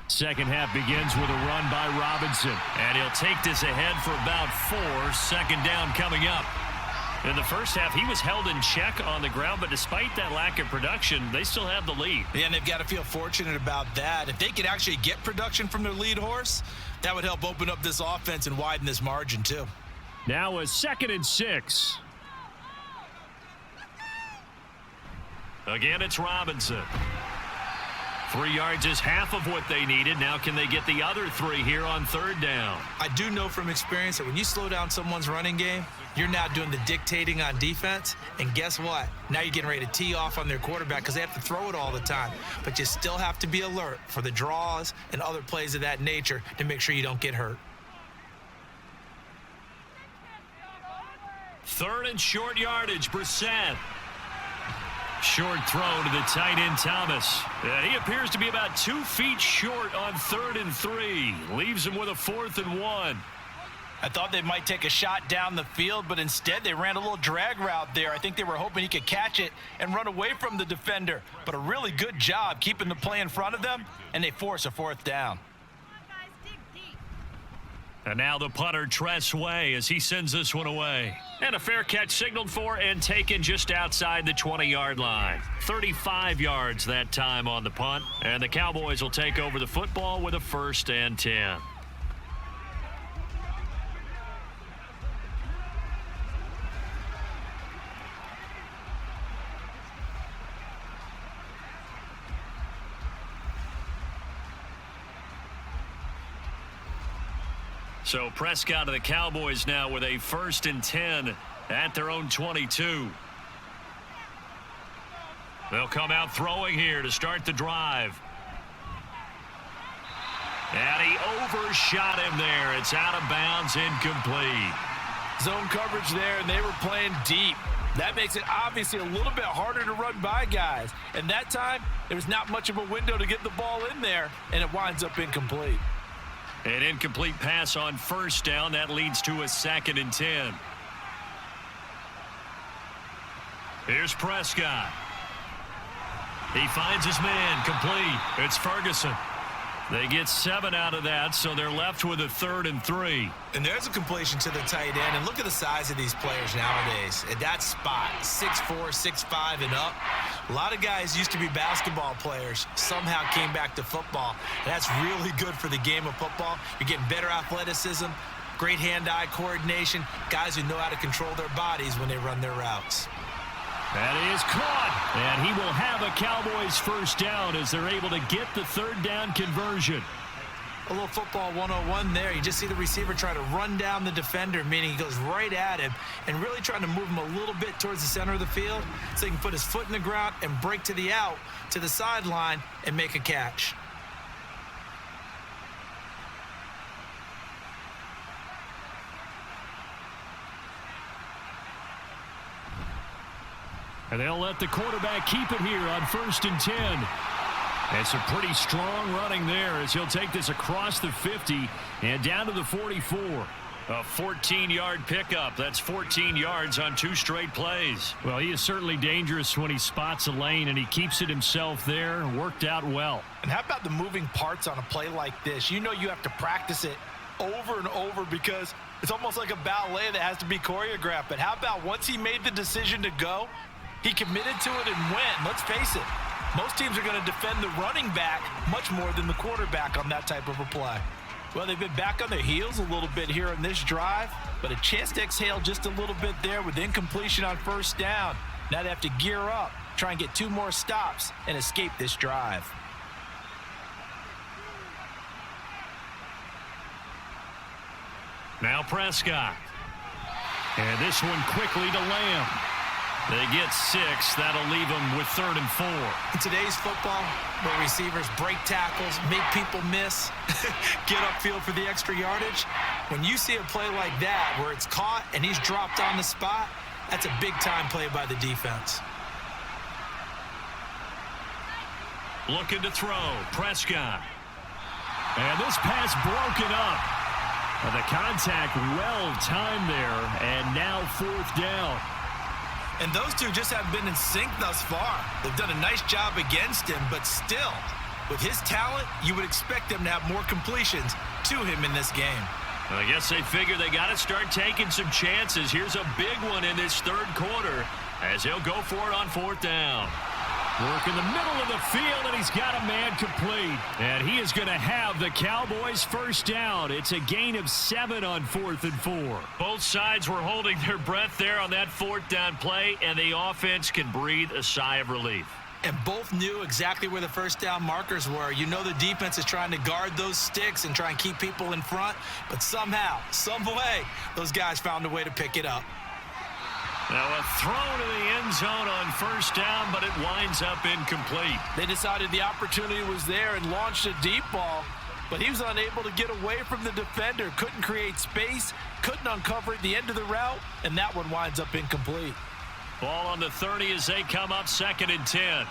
Second half begins with a run by Robinson. And he'll take this ahead for about 4. Second down coming up. In the first half, he was held in check on the ground, but despite that lack of production, they still have the lead. Yeah, and they've got to feel fortunate about that. If they could actually get production from their lead horse, that would help open up this offense and widen this margin too. Now a 2nd and 6. Again, it's Robinson. 3 yards is half of what they needed. Now can they get the other 3 here on third down? I do know from experience that when you slow down someone's running game, you're now doing the dictating on defense. And guess what? Now you're getting ready to tee off on their quarterback because they have to throw it all the time. But you still have to be alert for the draws and other plays of that nature to make sure you don't get hurt. 3rd and short yardage, Brissett. Short throw to the tight end, Thomas. And he appears to be about 2 feet short on 3rd and 3. Leaves him with a 4th and 1. I thought they might take a shot down the field, but instead they ran a little drag route there. I think they were hoping he could catch it and run away from the defender. But a really good job keeping the play in front of them, and they force a 4th down. And now the punter, Tress Way, as he sends this one away. And a fair catch signaled for and taken just outside the 20-yard line. 35 yards that time on the punt. And the Cowboys will take over the football with a 1st and 10. So Prescott of the Cowboys now with a 1st and 10 at their own 22. They'll come out throwing here to start the drive. And he overshot him there. It's out of bounds, incomplete. Zone coverage there, and they were playing deep. That makes it obviously a little bit harder to run by guys. And that time, there was not much of a window to get the ball in there, and it winds up incomplete. An incomplete pass on 1st down. That leads to a 2nd and 10. Here's Prescott. He finds his man, complete. It's Ferguson. They get 7 out of that, so they're left with a 3rd and 3. And there's a completion to the tight end. And look at the size of these players nowadays. At that spot, 6'4", 6'5", and up. A lot of guys used to be basketball players, somehow came back to football. And that's really good for the game of football. You're getting better athleticism, great hand-eye coordination, guys who know how to control their bodies when they run their routes. That is caught, and he will have a Cowboys 1st down as they're able to get the 3rd down conversion. A little football 101 there. You just see the receiver try to run down the defender, meaning he goes right at him and really trying to move him a little bit towards the center of the field so he can put his foot in the ground and break to the out, to the sideline, and make a catch. And they'll let the quarterback keep it here on 1st and 10. It's a pretty strong running there as he'll take this across the 50 and down to the 44. A 14-yard pickup. That's 14 yards on 2 straight plays. Well, he is certainly dangerous when he spots a lane, and he keeps it himself there. Worked out well. And how about the moving parts on a play like this? You know you have to practice it over and over because it's almost like a ballet that has to be choreographed. But how about once he made the decision to go, he committed to it and went. Let's face it, most teams are going to defend the running back much more than the quarterback on that type of a play. Well, they've been back on their heels a little bit here on this drive, but a chance to exhale just a little bit there with incompletion on 1st down. Now they have to gear up, try and get 2 more stops and escape this drive. Now Prescott. And this one quickly to Lamb. They get 6. That'll leave them with 3rd and 4. In today's football, where receivers break tackles, make people miss, get upfield for the extra yardage, when you see a play like that where it's caught and he's dropped on the spot, that's a big-time play by the defense. Looking to throw. Prescott. And this pass broken up. The contact well-timed there, and now 4th down. And those two just haven't been in sync thus far. They've done a nice job against him, but still, with his talent, you would expect them to have more completions to him in this game. Well, I guess they figure they got to start taking some chances. Here's a big one in this 3rd quarter as he'll go for it on 4th down. Work in the middle of the field, and he's got a man complete. And he is going to have the Cowboys' 1st down. It's a gain of 7 on 4th and 4. Both sides were holding their breath there on that 4th down play, and the offense can breathe a sigh of relief. And both knew exactly where the 1st down markers were. You know the defense is trying to guard those sticks and try and keep people in front, but somehow, some way, those guys found a way to pick it up. Now a throw to the end zone on 1st down, but it winds up incomplete. They decided the opportunity was there and launched a deep ball, but he was unable to get away from the defender, couldn't create space, couldn't uncover at the end of the route, and that one winds up incomplete. Ball on the 30 as they come up 2nd and 10.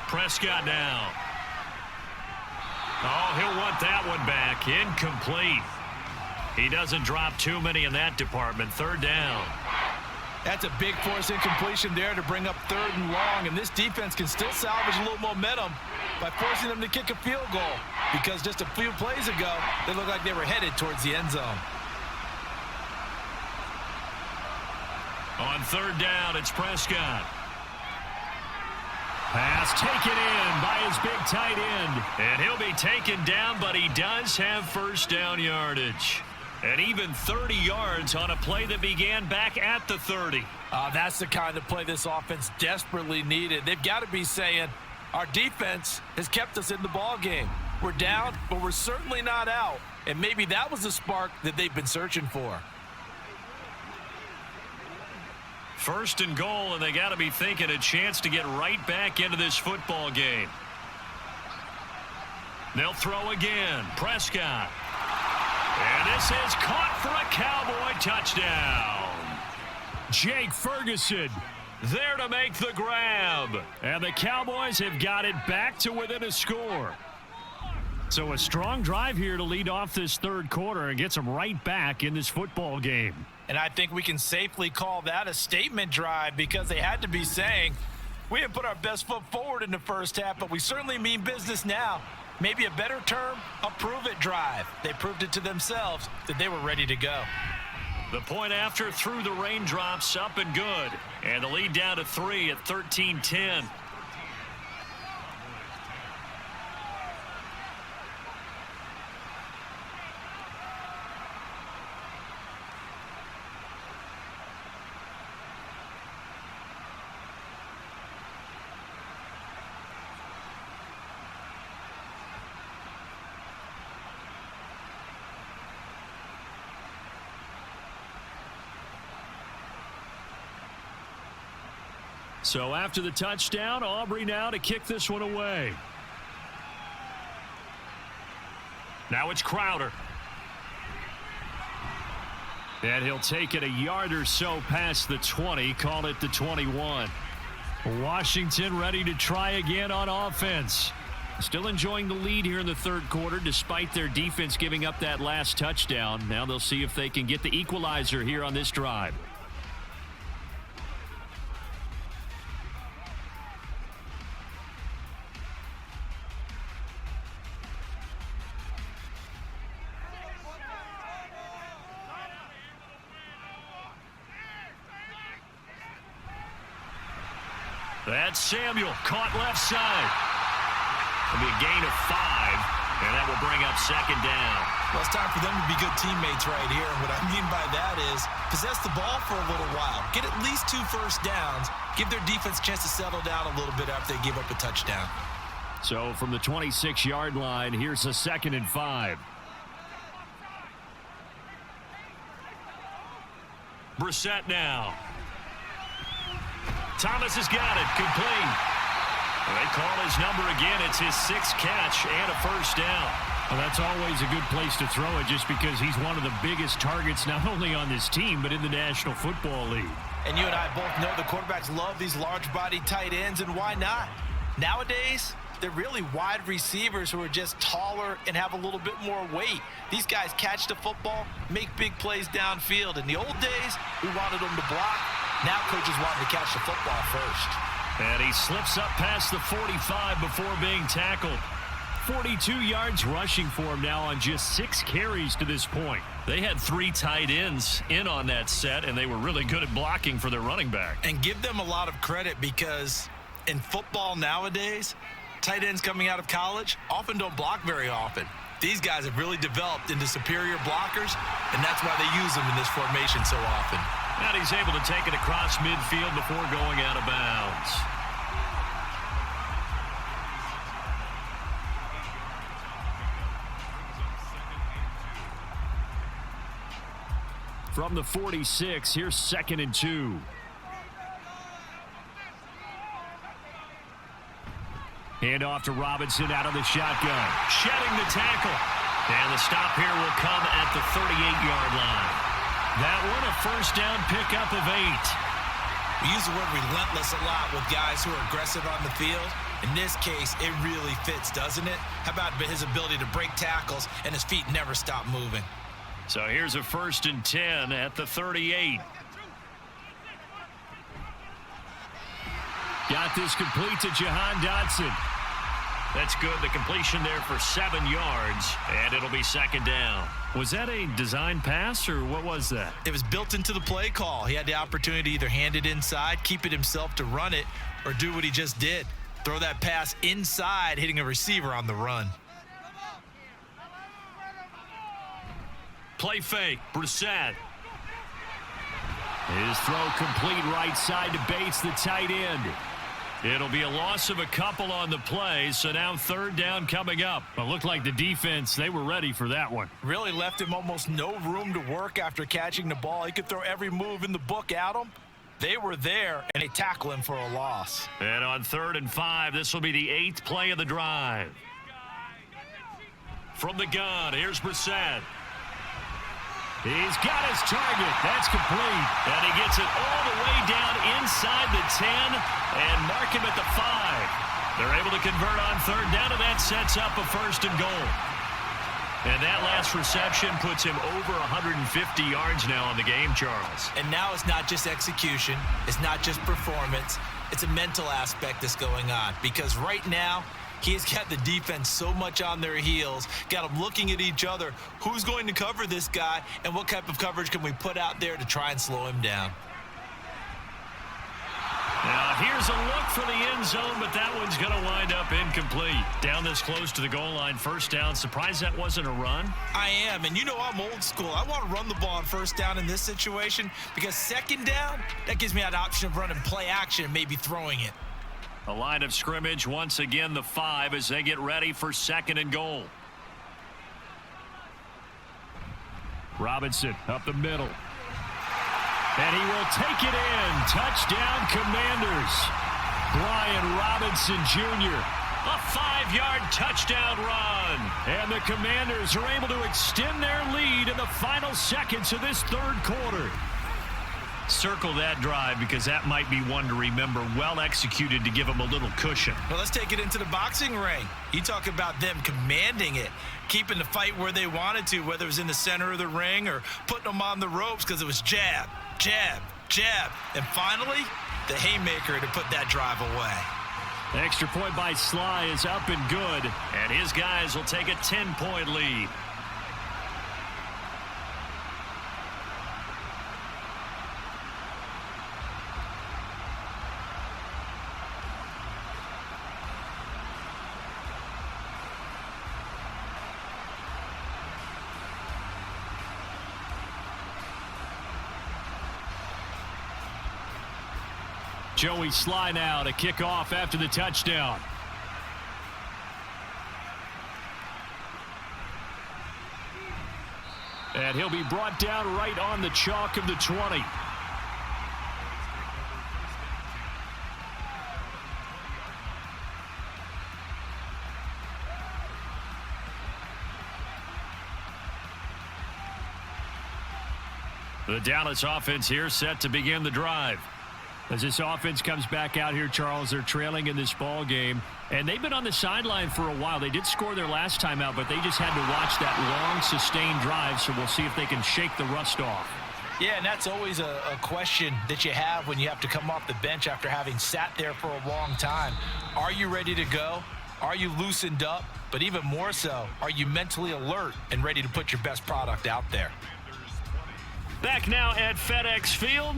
Prescott now. Oh, he'll want that one back. Incomplete. He doesn't drop too many in that department. 3rd down. That's a big force incompletion there to bring up 3rd and long, and this defense can still salvage a little momentum by forcing them to kick a field goal, because just a few plays ago, they looked like they were headed towards the end zone. On 3rd down, it's Prescott. Pass taken in by his big tight end. And he'll be taken down, but he does have 1st down yardage. And even 30 yards on a play that began back at the 30. That's the kind of play this offense desperately needed. They've got to be saying, our defense has kept us in the ball game. We're down, but we're certainly not out. And maybe that was the spark that they've been searching for. 1st and goal, and they got to be thinking a chance to get right back into this football game. They'll throw again. Prescott. And this is caught for a Cowboy touchdown. Jake Ferguson there to make the grab. And the Cowboys have got it back to within a score. So a strong drive here to lead off this 3rd quarter and gets them right back in this football game. And I think we can safely call that a statement drive, because they had to be saying, we didn't put our best foot forward in the 1st half, but we certainly mean business now. Maybe a better term, a prove-it drive. They proved it to themselves that they were ready to go. The point after through the raindrops, up and good. And the lead down to 3 at 13-10. So after the touchdown, Aubrey now to kick this one away. Now it's Crowder. And he'll take it a yard or so past the 20, call it the 21. Washington ready to try again on offense. Still enjoying the lead here in the 3rd quarter despite their defense giving up that last touchdown. Now they'll see if they can get the equalizer here on this drive. That's Samuel, caught left side. It'll be a gain of 5, and that will bring up 2nd down. Well, it's time for them to be good teammates right here. And what I mean by that is possess the ball for a little while. Get at least 2 first downs. Give their defense a chance to settle down a little bit after they give up a touchdown. So from the 26-yard line, here's a 2nd and 5. Brissett now. Thomas has got it. Complete. They call his number again. It's his 6th catch and a first down. Well, that's always a good place to throw it just because he's one of the biggest targets not only on this team but in the National Football League. And you and I both know the quarterbacks love these large-body tight ends, and why not? Nowadays, they're really wide receivers who are just taller and have a little bit more weight. These guys catch the football, make big plays downfield. In the old days, we wanted them to block. Now coaches want them to catch the football first. And he slips up past the 45 before being tackled. 42 yards rushing for him now on just 6 carries to this point. They had 3 tight ends in on that set, and they were really good at blocking for their running back. And give them a lot of credit because in football nowadays, tight ends coming out of college often don't block very often. These guys have really developed into superior blockers, and that's why they use them in this formation so often. And he's able to take it across midfield before going out of bounds. From the 46, here's 2nd and 2. Hand off to Robinson out of the shotgun. Shedding the tackle. And the stop here will come at the 38-yard line. That one a first down pickup of 8. We use the word relentless a lot with guys who are aggressive on the field. In this case, it really fits, doesn't it? How about his ability to break tackles and his feet never stop moving? So here's a 1st and 10 at the 38. Got this complete to Jahan Dotson. That's good. The completion there for 7 yards, and it'll be 2nd down. Was that a design pass, or what was that? It was built into the play call. He had the opportunity to either hand it inside, keep it himself to run it, or do what he just did. Throw that pass inside, hitting a receiver on the run. Play fake. Brissett. His throw complete right side to Bates, the tight end. It'll be a loss of a couple on the play, so now 3rd down coming up. It looked like the defense, they were ready for that one. Really left him almost no room to work after catching the ball. He could throw every move in the book at him. They were there, and they tackle him for a loss. And on 3rd and 5, this will be the 8th play of the drive. From the gun, here's Brissett. He's got his target. That's complete. And he gets it all the way down inside the 10 and mark him at the 5. They're able to convert on 3rd down, and that sets up a 1st and goal. And that last reception puts him over 150 yards now on the game, Charles. And now it's not just execution. It's not just performance. It's a mental aspect that's going on. Because right now, he's got the defense so much on their heels, got them looking at each other. Who's going to cover this guy, and what type of coverage can we put out there to try and slow him down? Now, here's a look for the end zone, but that one's going to wind up incomplete. Down this close to the goal line, 1st down. Surprised that wasn't a run? I am, and you know I'm old school. I want to run the ball on 1st down in this situation because 2nd down, that gives me that option of running play action and maybe throwing it. A line of scrimmage, once again the 5 as they get ready for 2nd and goal. Robinson up the middle. And he will take it in. Touchdown, Commanders. Brian Robinson Jr. A 5-yard touchdown run. And the Commanders are able to extend their lead in the final seconds of this 3rd quarter. Circle that drive because that might be one to remember. Well executed to give them a little cushion. Well, let's take it into the boxing ring. You talk about them commanding it, keeping the fight where they wanted to, whether it was in the center of the ring or putting them on the ropes because it was jab, jab, jab. And finally, the haymaker to put that drive away. Extra point by Sly is up and good. And his guys will take a 10-point lead. Joey Sly now to kick off after the touchdown. And he'll be brought down right on the chalk of the 20. The Dallas offense here set to begin the drive. As this offense comes back out here, Charles, they're trailing in this ball game. And they've been on the sideline for a while. They did score their last time out, but they just had to watch that long, sustained drive. So we'll see if they can shake the rust off. Yeah, and that's always a question that you have when you have to come off the bench after having sat there for a long time. Are you ready to go? Are you loosened up? But even more so, are you mentally alert and ready to put your best product out there? Back now at FedEx Field.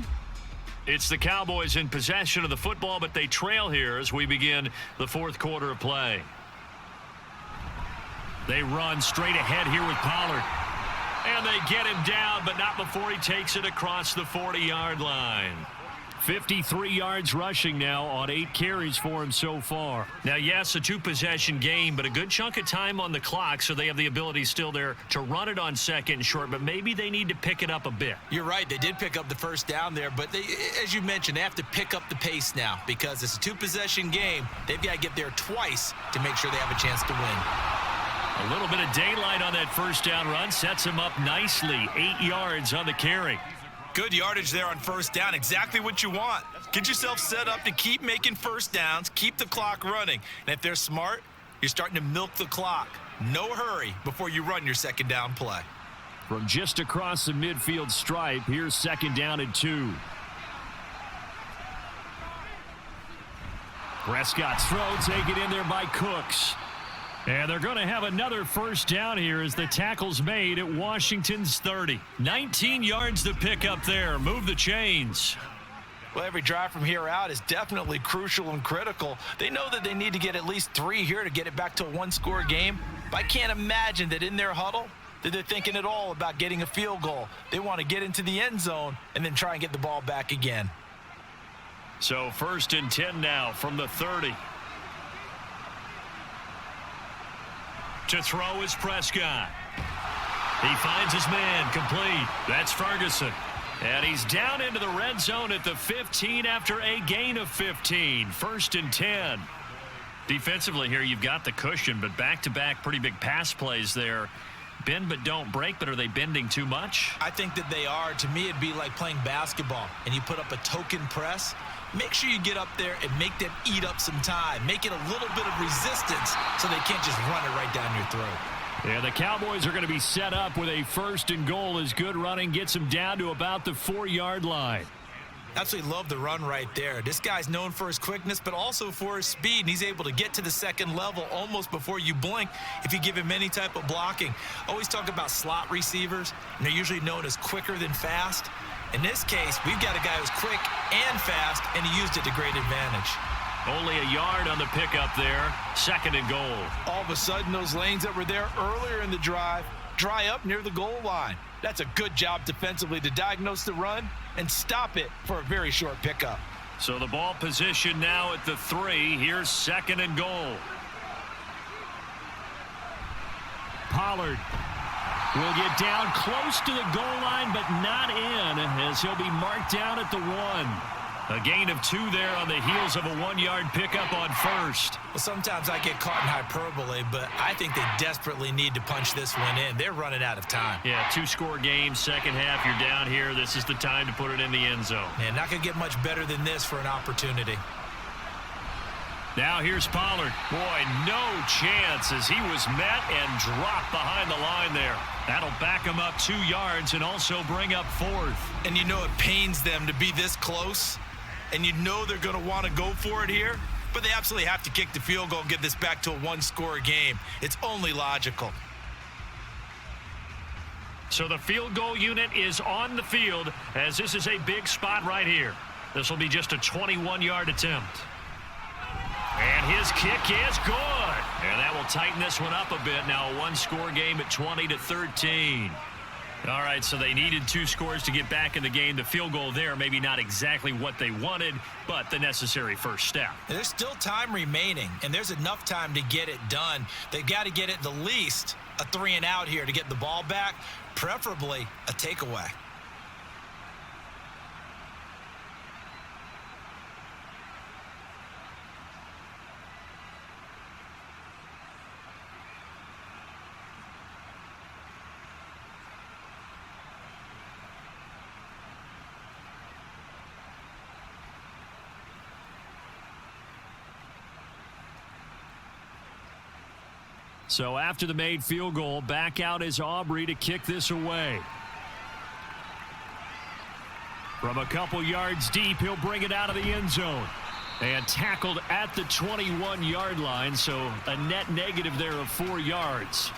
It's the Cowboys in possession of the football, but they trail here as we begin the fourth quarter of play. They run straight ahead here with Pollard. And they get him down, but not before he takes it across the 40-yard line. 53 yards rushing now on 8 carries for him so far. Now, yes, a 2-possession game, but a good chunk of time on the clock, so they have the ability still there to run it on second and short, but maybe they need to pick it up a bit. You're right. They did pick up the first down there, but they, as you mentioned, they have to pick up the pace now because it's a 2-possession game. They've got to get there twice to make sure they have a chance to win. A little bit of daylight on that first down run sets him up nicely. 8 yards on the carry. Good yardage there on first down. Exactly what you want. Get yourself set up to keep making first downs, keep the clock running. And if they're smart, you're starting to milk the clock. No hurry before you run your second down play. From just across the midfield stripe, here's second down and 2. Prescott's throw taken in there by Cooks. And they're going to have another first down here as the tackle's made at Washington's 30. 19 yards to pick up there. Move the chains. Well, every drive from here out is definitely crucial and critical. They know that they need to get at least 3 here to get it back to a 1-score game. But I can't imagine that in their huddle that they're thinking at all about getting a field goal. They want to get into the end zone and then try and get the ball back again. So 1st and 10 now from the 30. To throw is Prescott. He finds his man complete. That's Ferguson. And he's down into the red zone at the 15 after a gain of 15. 1st and 10. Defensively here, you've got the cushion, but back-to-back pretty big pass plays there. Bend but don't break, but are they bending too much? I think that they are. To me, it'd be like playing basketball, and you put up a token press. Make sure you get up there and make them eat up some time. Make it a little bit of resistance so they can't just run it right down your throat. Yeah, the Cowboys are going to be set up with a 1st and goal as good running gets them down to about the 4-yard line. Absolutely love the run right there. This guy's known for his quickness, but also for his speed, and he's able to get to the second level almost before you blink if you give him any type of blocking. Always talk about slot receivers, and they're usually known as quicker than fast. In this case, we've got a guy who's quick and fast, and he used it to great advantage. Only a yard on the pickup there. 2nd and goal. All of a sudden, those lanes that were there earlier in the drive dry up near the goal line. That's a good job defensively to diagnose the run and stop it for a very short pickup. So the ball position now at the 3. Here's 2nd and goal. Pollard will get down close to the goal line, but not in, as he'll be marked down at the 1. A gain of 2 there on the heels of a 1-yard pickup on 1st. Well, sometimes I get caught in hyperbole, but I think they desperately need to punch this one in. They're running out of time. Yeah, 2-score game, second half, you're down here. This is the time to put it in the end zone. And not going to get much better than this for an opportunity. Now here's Pollard. Boy, no chance as he was met and dropped behind the line there. That'll back him up 2 yards and also bring up 4th. And you know it pains them to be this close. And you know they're going to want to go for it here. But they absolutely have to kick the field goal and get this back to a 1-score game. It's only logical. So the field goal unit is on the field as this is a big spot right here. This will be just a 21-yard attempt. And his kick is good. And that will tighten this one up a bit. Now a 1-score game at 20-13. All right, so they needed 2 scores to get back in the game. The field goal there, maybe not exactly what they wanted, but the necessary first step. There's still time remaining, and there's enough time to get it done. They've got to get it the least a 3-and-out here to get the ball back, preferably a takeaway. So after the made field goal, back out is Aubrey to kick this away. From a couple yards deep, he'll bring it out of the end zone. And tackled at the 21-yard line, so a net negative there of 4 yards.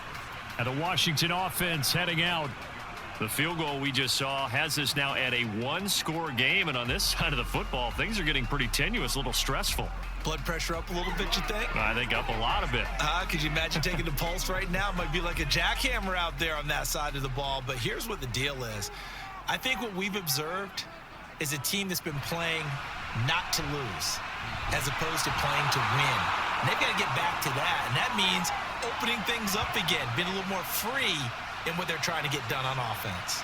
And the Washington offense heading out. The field goal we just saw has us now at a one-score game, and on this side of the football, things are getting pretty tenuous, a little stressful. Blood pressure up a little bit, you think? I think up a lot of it. Could you imagine taking the pulse right now? It might be like a jackhammer out there on that side of the ball. But here's what the deal is. I think what we've observed is a team that's been playing not to lose as opposed to playing to win. And they've got to get back to that. And that means opening things up again, being a little more free in what they're trying to get done on offense.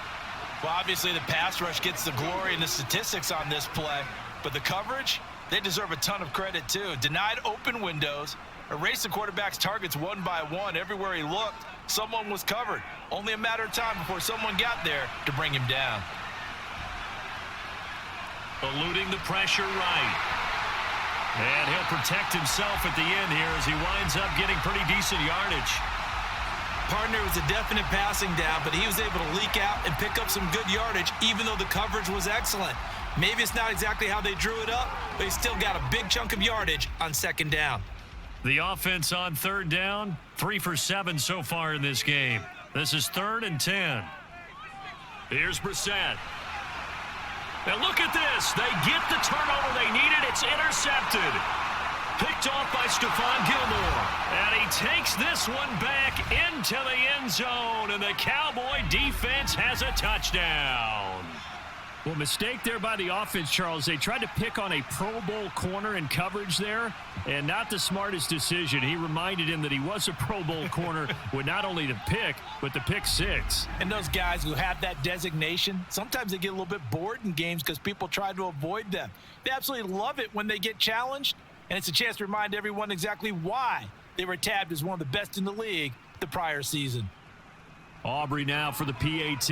Well, obviously the pass rush gets the glory and the statistics on this play. But the coverage, they deserve a ton of credit, too. Denied open windows, erased the quarterback's targets one by one. Everywhere he looked, someone was covered. Only a matter of time before someone got there to bring him down. Eluding the pressure right. And he'll protect himself at the end here as he winds up getting pretty decent yardage. Partner was a definite passing down, but he was able to leak out and pick up some good yardage, even though the coverage was excellent. Maybe it's not exactly how they drew it up, but he still got a big chunk of yardage on second down. The offense on third down, 3 for 7 so far in this game. This is 3rd and 10. Here's Brissett. Now look at this. They get the turnover they needed. It's intercepted. Picked off by Stephon Gilmore. And he takes this one back into the end zone. And the Cowboy defense has a touchdown. Well, mistake there by the offense, Charles. They tried to pick on a Pro Bowl corner in coverage there, and not the smartest decision. He reminded him that he was a Pro Bowl corner with not only the pick, but the pick six. And those guys who have that designation, sometimes they get a little bit bored in games because people try to avoid them. They absolutely love it when they get challenged, and it's a chance to remind everyone exactly why they were tabbed as one of the best in the league the prior season. Aubrey now for the PAT.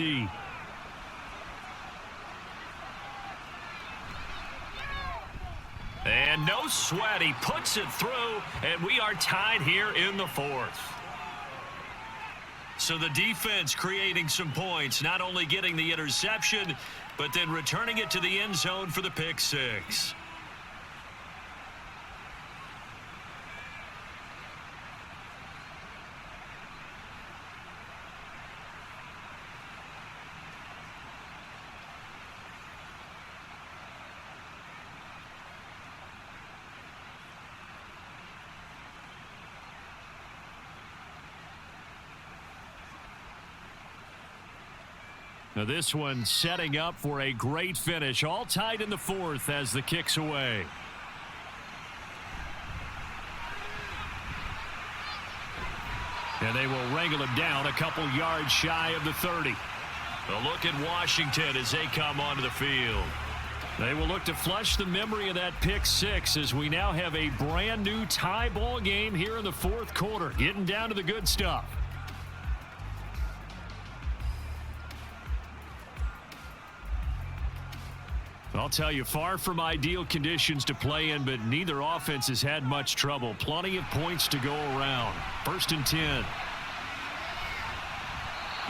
And no sweat, he puts it through, and we are tied here in the 4th. So the defense creating some points, not only getting the interception, but then returning it to the end zone for the pick six. Now this one setting up for a great finish. All tied in the 4th as the kick's away. And they will wrangle him down a couple yards shy of the 30. A look at Washington as they come onto the field. They will look to flush the memory of that pick six as we now have a brand new tie ball game here in the 4th quarter. Getting down to the good stuff. I'll tell you, far from ideal conditions to play in, but neither offense has had much trouble. Plenty of points to go around. 1st and 10.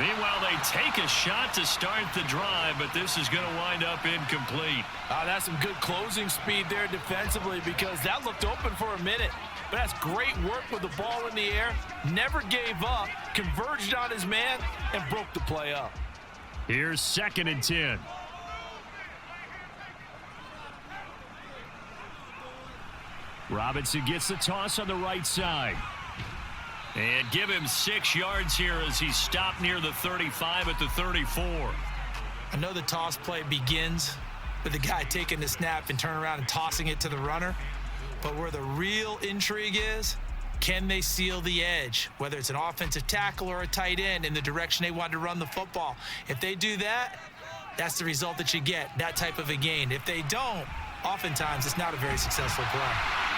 Meanwhile, they take a shot to start the drive, but this is going to wind up incomplete. That's some good closing speed there defensively because that looked open for a minute. But that's great work with the ball in the air. Never gave up, converged on his man, and broke the play up. Here's 2nd and 10. Robinson gets the toss on the right side. And give him 6 yards here as he's stopped near the 35 at the 34. I know the toss play begins with the guy taking the snap and turning around and tossing it to the runner. But where the real intrigue is, can they seal the edge, whether it's an offensive tackle or a tight end, in the direction they want to run the football? If they do that, that's the result that you get, that type of a gain. If they don't, oftentimes it's not a very successful play.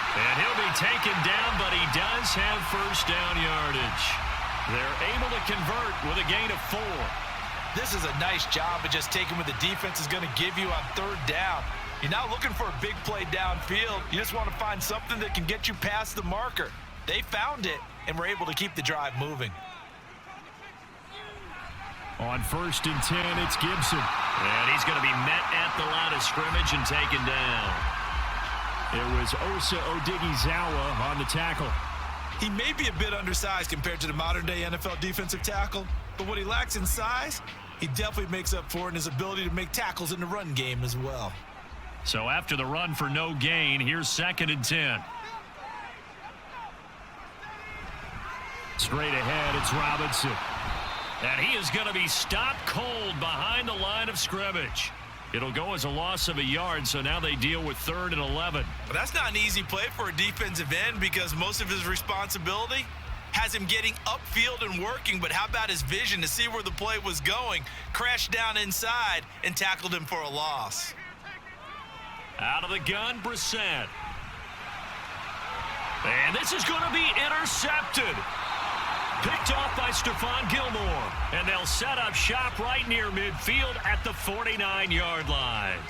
And he'll be taken down, but he does have 1st down yardage. They're able to convert with a gain of 4. This is a nice job of just taking what the defense is going to give you on 3rd down. You're not looking for a big play downfield. You just want to find something that can get you past the marker. They found it, and were able to keep the drive moving. On 1st and 10, it's Gibson. And he's going to be met at the line of scrimmage and taken down. It was Osa Odighizuwa on the tackle. He may be a bit undersized compared to the modern-day NFL defensive tackle, but what he lacks in size, he definitely makes up for in his ability to make tackles in the run game as well. So after the run for no gain, here's 2nd and 10. Straight ahead, it's Robinson. And he is going to be stopped cold behind the line of scrimmage. It'll go as a loss of a yard, so now they deal with 3rd and 11. But that's not an easy play for a defensive end because most of his responsibility has him getting upfield and working, but how about his vision to see where the play was going, crashed down inside, and tackled him for a loss. Out of the gun, Brissett. And this is going to be intercepted. Picked off by Stephon Gilmore. And they'll set up shop right near midfield at the 49-yard line.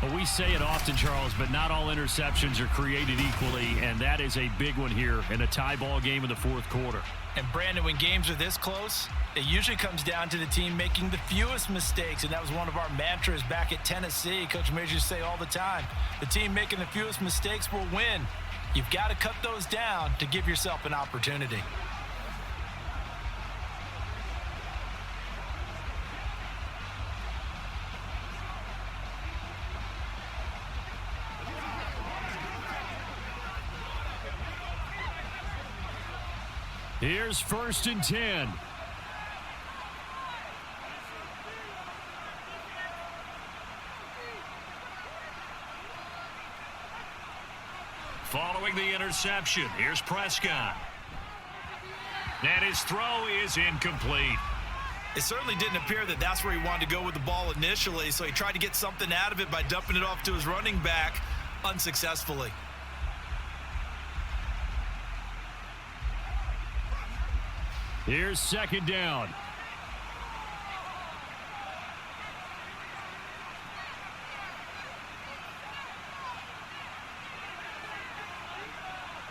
Well, we say it often, Charles, but not all interceptions are created equally, and that is a big one here in a tie ball game in the 4th quarter. And Brandon, when games are this close, it usually comes down to the team making the fewest mistakes, and that was one of our mantras back at Tennessee. Coach Majors used to say all the time, the team making the fewest mistakes will win. You've got to cut those down to give yourself an opportunity. Here's 1st and 10. Following the interception, here's Prescott. And his throw is incomplete. It certainly didn't appear that that's where he wanted to go with the ball initially, so he tried to get something out of it by dumping it off to his running back unsuccessfully. Here's 2nd down.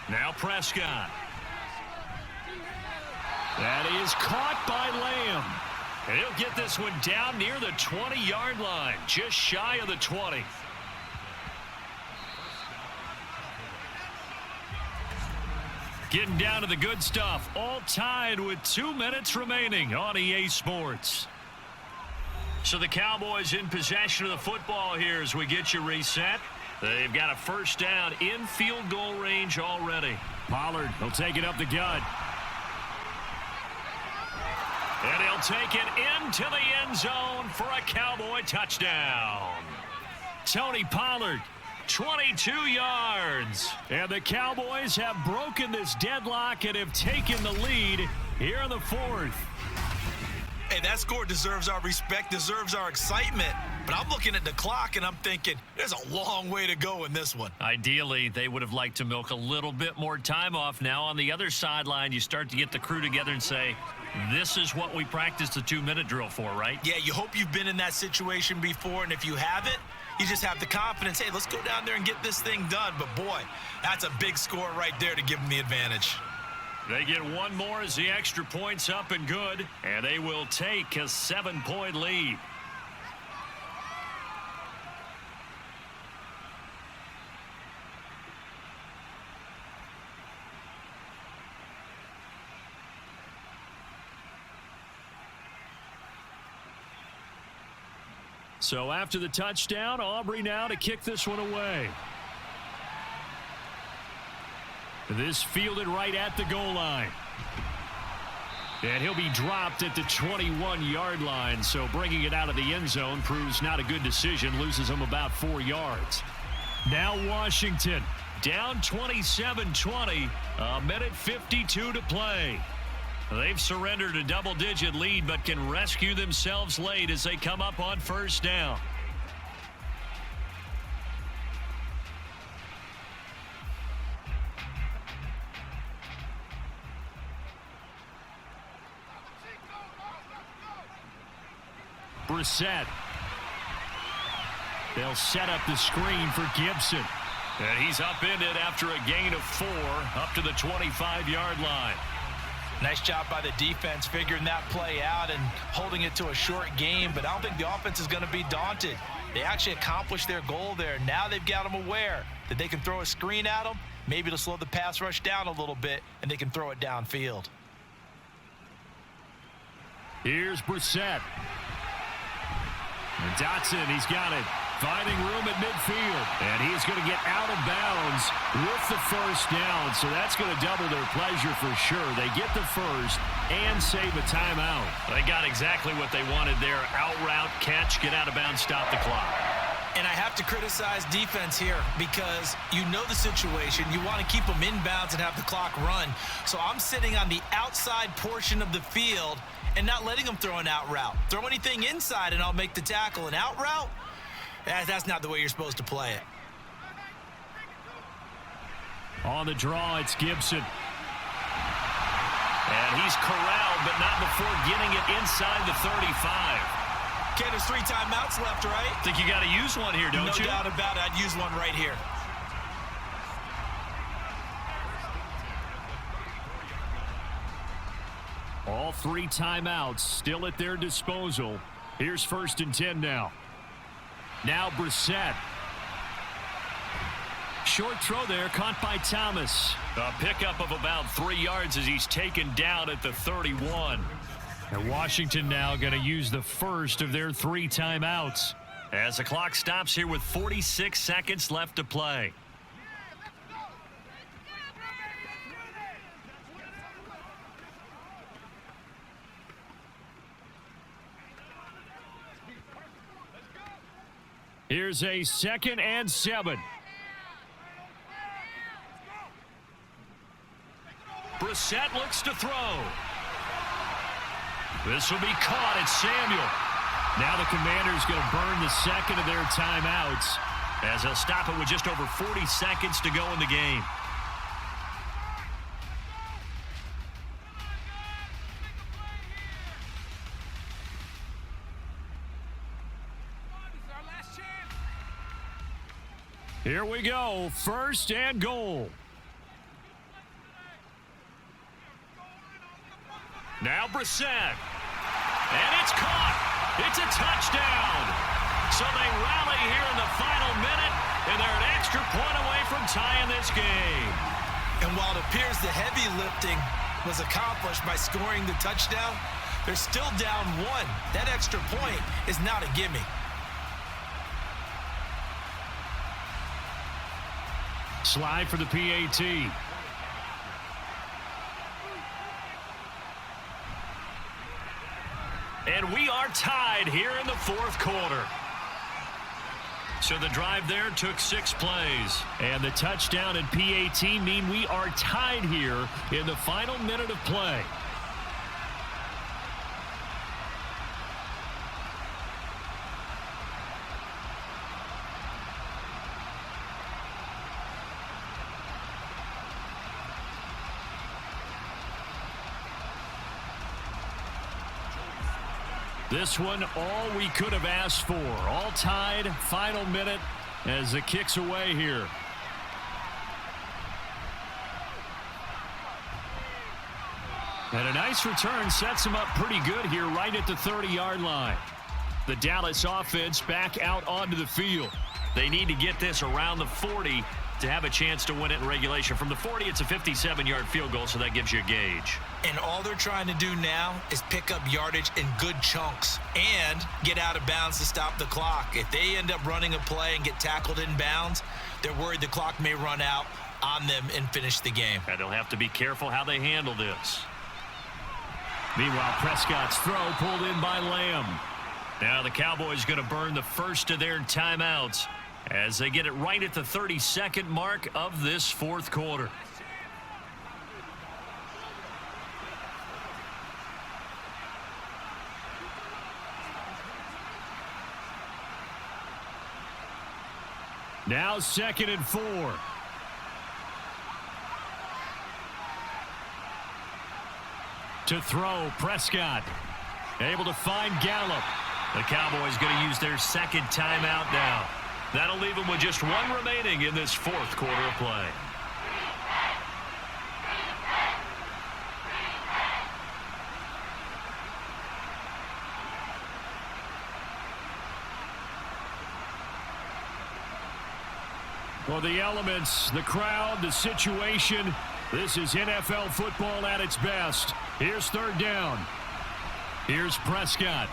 Now Prescott. That is caught by Lamb. And he'll get this one down near the 20-yard line, just shy of the 20. Getting down to the good stuff, all tied with 2 minutes remaining on EA Sports. So the Cowboys in possession of the football here as we get you reset. They've got a 1st down in field goal range already. Pollard will take it up the gut. And he'll take it into the end zone for a Cowboy touchdown. Tony Pollard, 22 yards. and the Cowboys have broken this deadlock and have taken the lead here in the 4th. Hey, that score deserves our respect, deserves our excitement. But I'm looking at the clock, and I'm thinking, there's a long way to go in this one. Ideally, they would have liked to milk a little bit more time off. Now, on the other sideline, you start to get the crew together and say, this is what we practiced the 2-minute drill for, right? Yeah, you hope you've been in that situation before, and if you haven't, you just have the confidence, hey, let's go down there and get this thing done. But, boy, that's a big score right there to give them the advantage. They get one more as the extra point's up and good, and they will take a 7-point lead. So after the touchdown, Aubrey now to kick this one away. This fielded right at the goal line. And he'll be dropped at the 21-yard line, so bringing it out of the end zone proves not a good decision, loses him about 4 yards. Now Washington, down 27-20, a minute 52 to play. They've surrendered a double-digit lead, but can rescue themselves late as they come up on 1st down. Brissett. They'll set up the screen for Gibson. And he's upended after a gain of 4 up to the 25-yard line. Nice job by the defense figuring that play out and holding it to a short game, but I don't think the offense is going to be daunted. They actually accomplished their goal there. Now they've got them aware that they can throw a screen at them, maybe to slow the pass rush down a little bit, and they can throw it downfield. Here's Brissett. And Dotson, he's got it. Finding room at midfield. And he's going to get out of bounds with the first down. So that's going to double their pleasure for sure. They get the first and save a timeout. They got exactly what they wanted there. Out route, catch, get out of bounds, stop the clock. And I have to criticize defense here because you know the situation. You want to keep them inbounds and have the clock run. So I'm sitting on the outside portion of the field and not letting them throw an out route. Throw anything inside and I'll make the tackle. An out route? That's not the way you're supposed to play it. On the draw, it's Gibson. And he's corralled, but not before getting it inside the 35. Okay, there's 3 timeouts left, right? Think you got to use one here, don't you? No doubt about it. I'd use one right here. All 3 timeouts still at their disposal. Here's 1st and 10 now. Now Brissett. Short throw there, caught by Thomas. A pickup of about 3 yards as he's taken down at the 31. And Washington now going to use the first of their 3 timeouts. As the clock stops here with 46 seconds left to play. Here's a 2nd and 7. Brissett looks to throw. This will be caught at Samuel. Now the Commanders going to burn the 2nd of their timeouts. As they'll stop it with just over 40 seconds to go in the game. Here we go, 1st and goal. Now Brissett. And it's caught. It's a touchdown. So they rally here in the final minute, and they're an extra point away from tying this game. And while it appears the heavy lifting was accomplished by scoring the touchdown, they're still down 1. That extra point is not a gimme. Slide for the PAT. And we are tied here in the 4th quarter. So the drive there took 6 plays. And the touchdown and PAT mean we are tied here in the final minute of play. This one, all we could have asked for. All tied, final minute as the kick's away here. And a nice return sets him up pretty good here right at the 30-yard line. The Dallas offense back out onto the field. They need to get this around the 40 to have a chance to win it in regulation. From the 40, it's a 57-yard field goal, so that gives you a gauge. And all they're trying to do now is pick up yardage in good chunks and get out of bounds to stop the clock. If they end up running a play and get tackled in bounds, they're worried the clock may run out on them and finish the game. And they'll have to be careful how they handle this. Meanwhile, Prescott's throw pulled in by Lamb. Now the Cowboys going to burn the first of their timeouts as they get it right at the 32nd mark of this 4th quarter. Now 2nd and 4. To throw, Prescott. Able to find Gallup. The Cowboys going to use their 2nd timeout now. That'll leave him with just one remaining in this fourth quarter of play. Well, the elements, the crowd, the situation, this is NFL football at its best. Here's third down. Here's Prescott.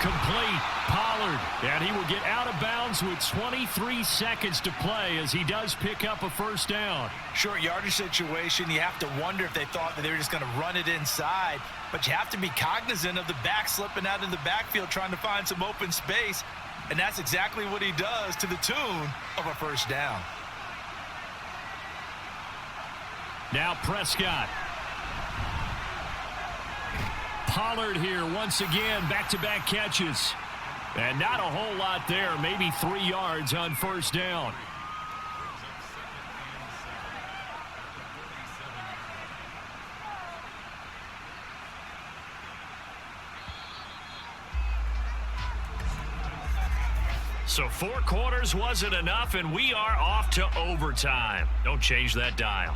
Complete. Pollard. And he will get out of bounds with 23 seconds to play as he does pick up a first down. Short yardage situation, you have to wonder if they thought that they were just going to run it inside. But you have to be cognizant of the back slipping out in the backfield trying to find some open space. And that's exactly what he does to the tune of a first down. Now Prescott. Pollard here once again, back-to-back catches. And not a whole lot there, maybe 3 yards on first down. So 4 quarters wasn't enough, and we are off to overtime. Don't change that dial.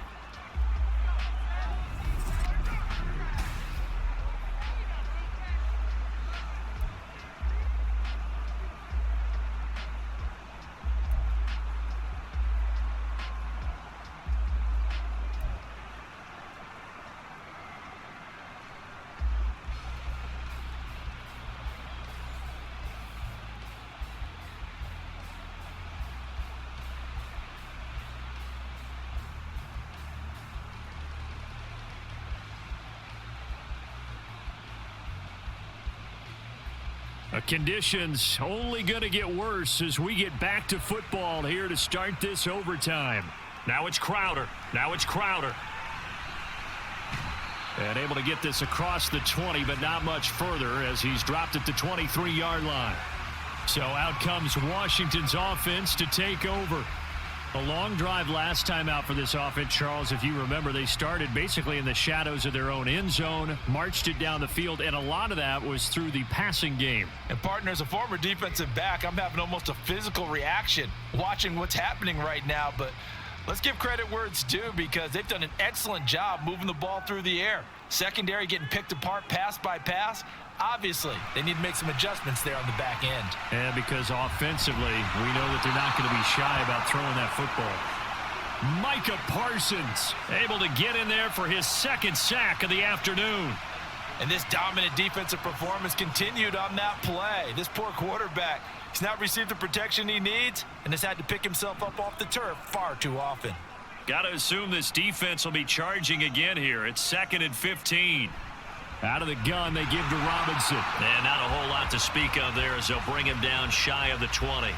Conditions only going to get worse as we get back to football here to start this overtime. Now it's Crowder. And able to get this across the 20, but not much further as he's dropped it to 23-yard line. So out comes Washington's offense to take over. A long drive last time out for this offense, Charles. If you remember, they started basically in the shadows of their own end zone, marched it down the field, and a lot of that was through the passing game. And partner, as a former defensive back, I'm having almost a physical reaction watching what's happening right now. But let's give credit where it's due because they've done an excellent job moving the ball through the air. Secondary getting picked apart pass by pass. Obviously, they need to make some adjustments there on the back end. And because offensively, we know that they're not going to be shy about throwing that football. Micah Parsons able to get in there for his second sack of the afternoon. And this dominant defensive performance continued on that play. This poor quarterback, he's not received the protection he needs and has had to pick himself up off the turf far too often. Got to assume this defense will be charging again here. It's 2nd and 15. Out of the gun, they give to Robinson. And not a whole lot to speak of there as they'll bring him down shy of the 20.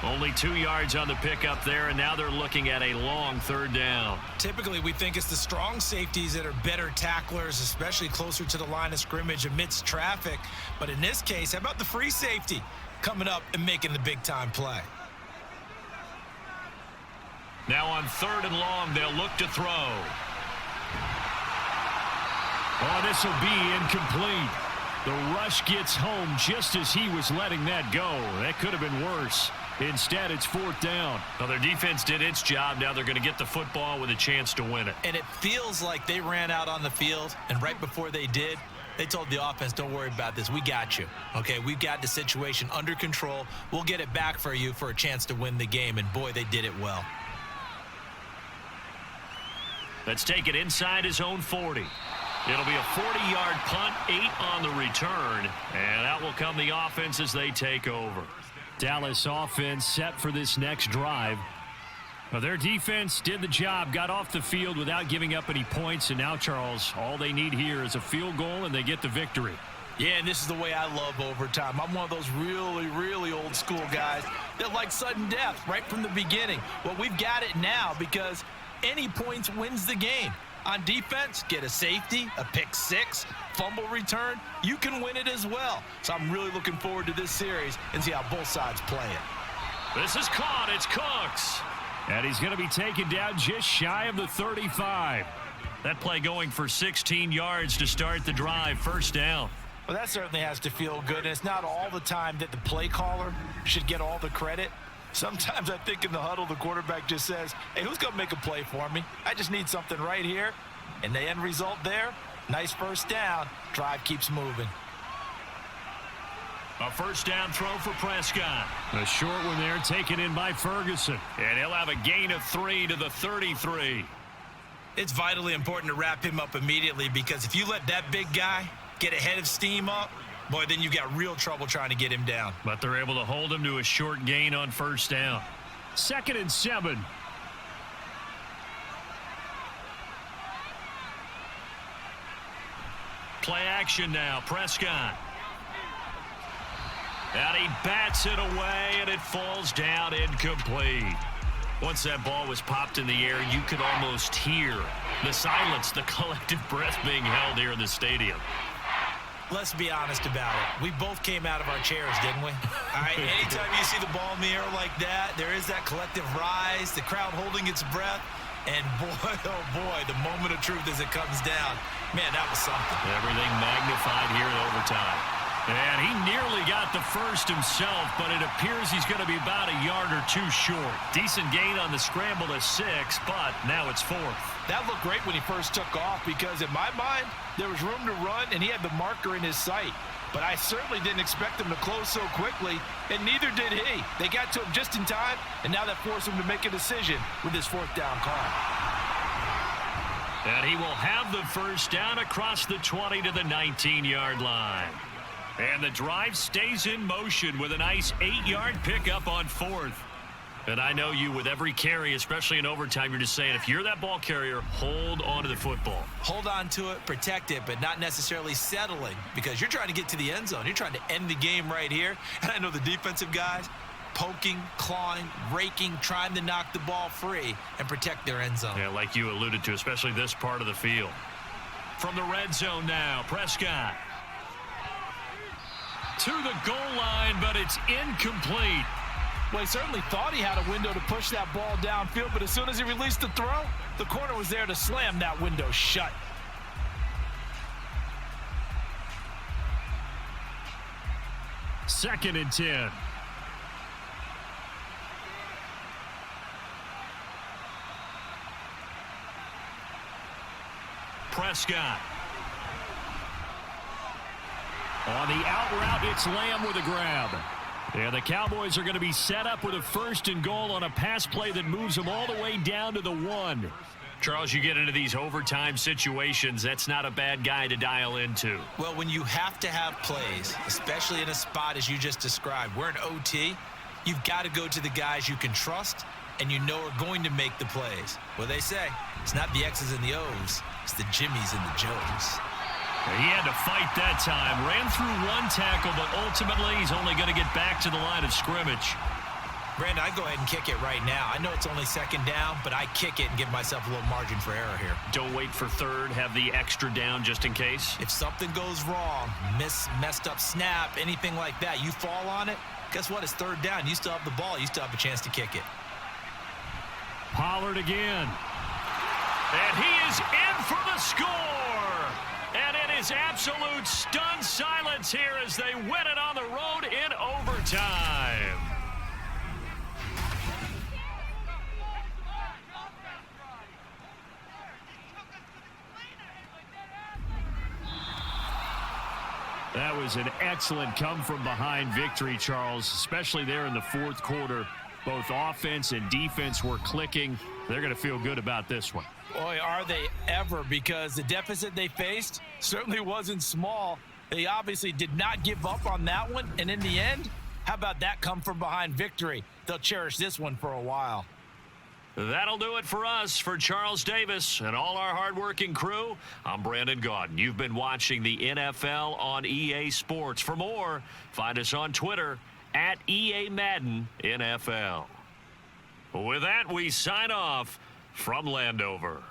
Only 2 yards on the pickup there, and now they're looking at a long third down. Typically, we think it's the strong safeties that are better tacklers, especially closer to the line of scrimmage amidst traffic. But in this case, how about the free safety coming up and making the big-time play? Now on 3rd and long, they'll look to throw. Oh, this will be incomplete. The rush gets home just as he was letting that go. That could have been worse. Instead, it's 4th down. Well, their defense did its job. Now they're going to get the football with a chance to win it. And it feels like they ran out on the field, and right before they did, they told the offense, don't worry about this. We got you. Okay, we've got the situation under control. We'll get it back for you for a chance to win the game, and boy, they did it well. Let's take it inside his own 40. It'll be a 40-yard punt, 8 on the return, and out will come the offense as they take over. Dallas offense set for this next drive. Well, their defense did the job, got off the field without giving up any points, and now, Charles, all they need here is a field goal, and they get the victory. Yeah, and this is the way I love overtime. I'm one of those really, really old school guys that like sudden death right from the beginning. Well, we've got it now because any points wins the game. On defense, get a safety, a pick six, fumble return, you can win it as well. So I'm really looking forward to this series and see how both sides play it. This is caught. It's Cooks. And he's going to be taken down just shy of the 35. That play going for 16 yards to start the drive. First down. Well, that certainly has to feel good, and it's not all the time that the play caller should get all the credit. Sometimes I think in the huddle, the quarterback just says, hey, who's going to make a play for me? I just need something right here. And the end result there, nice first down. Drive keeps moving. A first down throw for Prescott. A short one there taken in by Ferguson. And he'll have a gain of 3 to the 33. It's vitally important to wrap him up immediately because if you let that big guy get ahead of steam up, boy, then you've got real trouble trying to get him down. But they're able to hold him to a short gain on first down. 2nd and 7. Play action now. Prescott. And he bats it away, and it falls down incomplete. Once that ball was popped in the air, you could almost hear the silence, the collective breath being held here in the stadium. Let's be honest about it. We both came out of our chairs, didn't we? All right, anytime you see the ball in the air like that, there is that collective rise, the crowd holding its breath, and boy, oh boy, the moment of truth as it comes down. Man, that was something. Everything magnified here in overtime. And he nearly got the first himself, but it appears he's going to be about a yard or two short. Decent gain on the scramble to 6, but now it's 4th. That looked great when he first took off because in my mind, there was room to run and he had the marker in his sight. But I certainly didn't expect him to close so quickly, and neither did he. They got to him just in time, and now that forced him to make a decision with his 4th down call. And he will have the first down across the 20 to the 19-yard line. And the drive stays in motion with a nice 8-yard pickup on 4th. And I know you, with every carry, especially in overtime, you're just saying, if you're that ball carrier, hold on to the football. Hold on to it, protect it, but not necessarily settling because you're trying to get to the end zone. You're trying to end the game right here. And I know the defensive guys poking, clawing, raking, trying to knock the ball free and protect their end zone. Yeah, like you alluded to, especially this part of the field. From the red zone now, Prescott. To the goal line, but it's incomplete. Well, he certainly thought he had a window to push that ball downfield, but as soon as he released the throw, the corner was there to slam that window shut. Second and 10. Prescott. On the out route, it's Lamb with a grab. And the Cowboys are going to be set up with a 1st and goal on a pass play that moves them all the way down to the 1. Charles, you get into these overtime situations, that's not a bad guy to dial into. Well, when you have to have plays, especially in a spot as you just described, we're in OT, you've got to go to the guys you can trust and you know are going to make the plays. Well, they say it's not the X's and the O's, it's the Jimmies and the Joes. He had to fight that time. Ran through one tackle, but ultimately he's only going to get back to the line of scrimmage. Brandon, I'd go ahead and kick it right now. I know it's only 2nd down, but I kick it and give myself a little margin for error here. Don't wait for 3rd. Have the extra down just in case. If something goes wrong, messed up snap, anything like that, you fall on it, guess what? It's 3rd down. You still have the ball. You still have a chance to kick it. Pollard again. And he is in for the score. And it is absolute stunned silence here as they win it on the road in overtime. That was an excellent come-from-behind victory, Charles, especially there in the 4th quarter. Both offense and defense were clicking. They're going to feel good about this one. Boy, are they ever, because the deficit they faced certainly wasn't small. They obviously did not give up on that one, and in the end, how about that come-from-behind victory? They'll cherish this one for a while. That'll do it for us. For Charles Davis and all our hardworking crew, I'm Brandon Gaudin. You've been watching the NFL on EA Sports. For more, find us on Twitter at EA Madden NFL. With that, we sign off from Landover.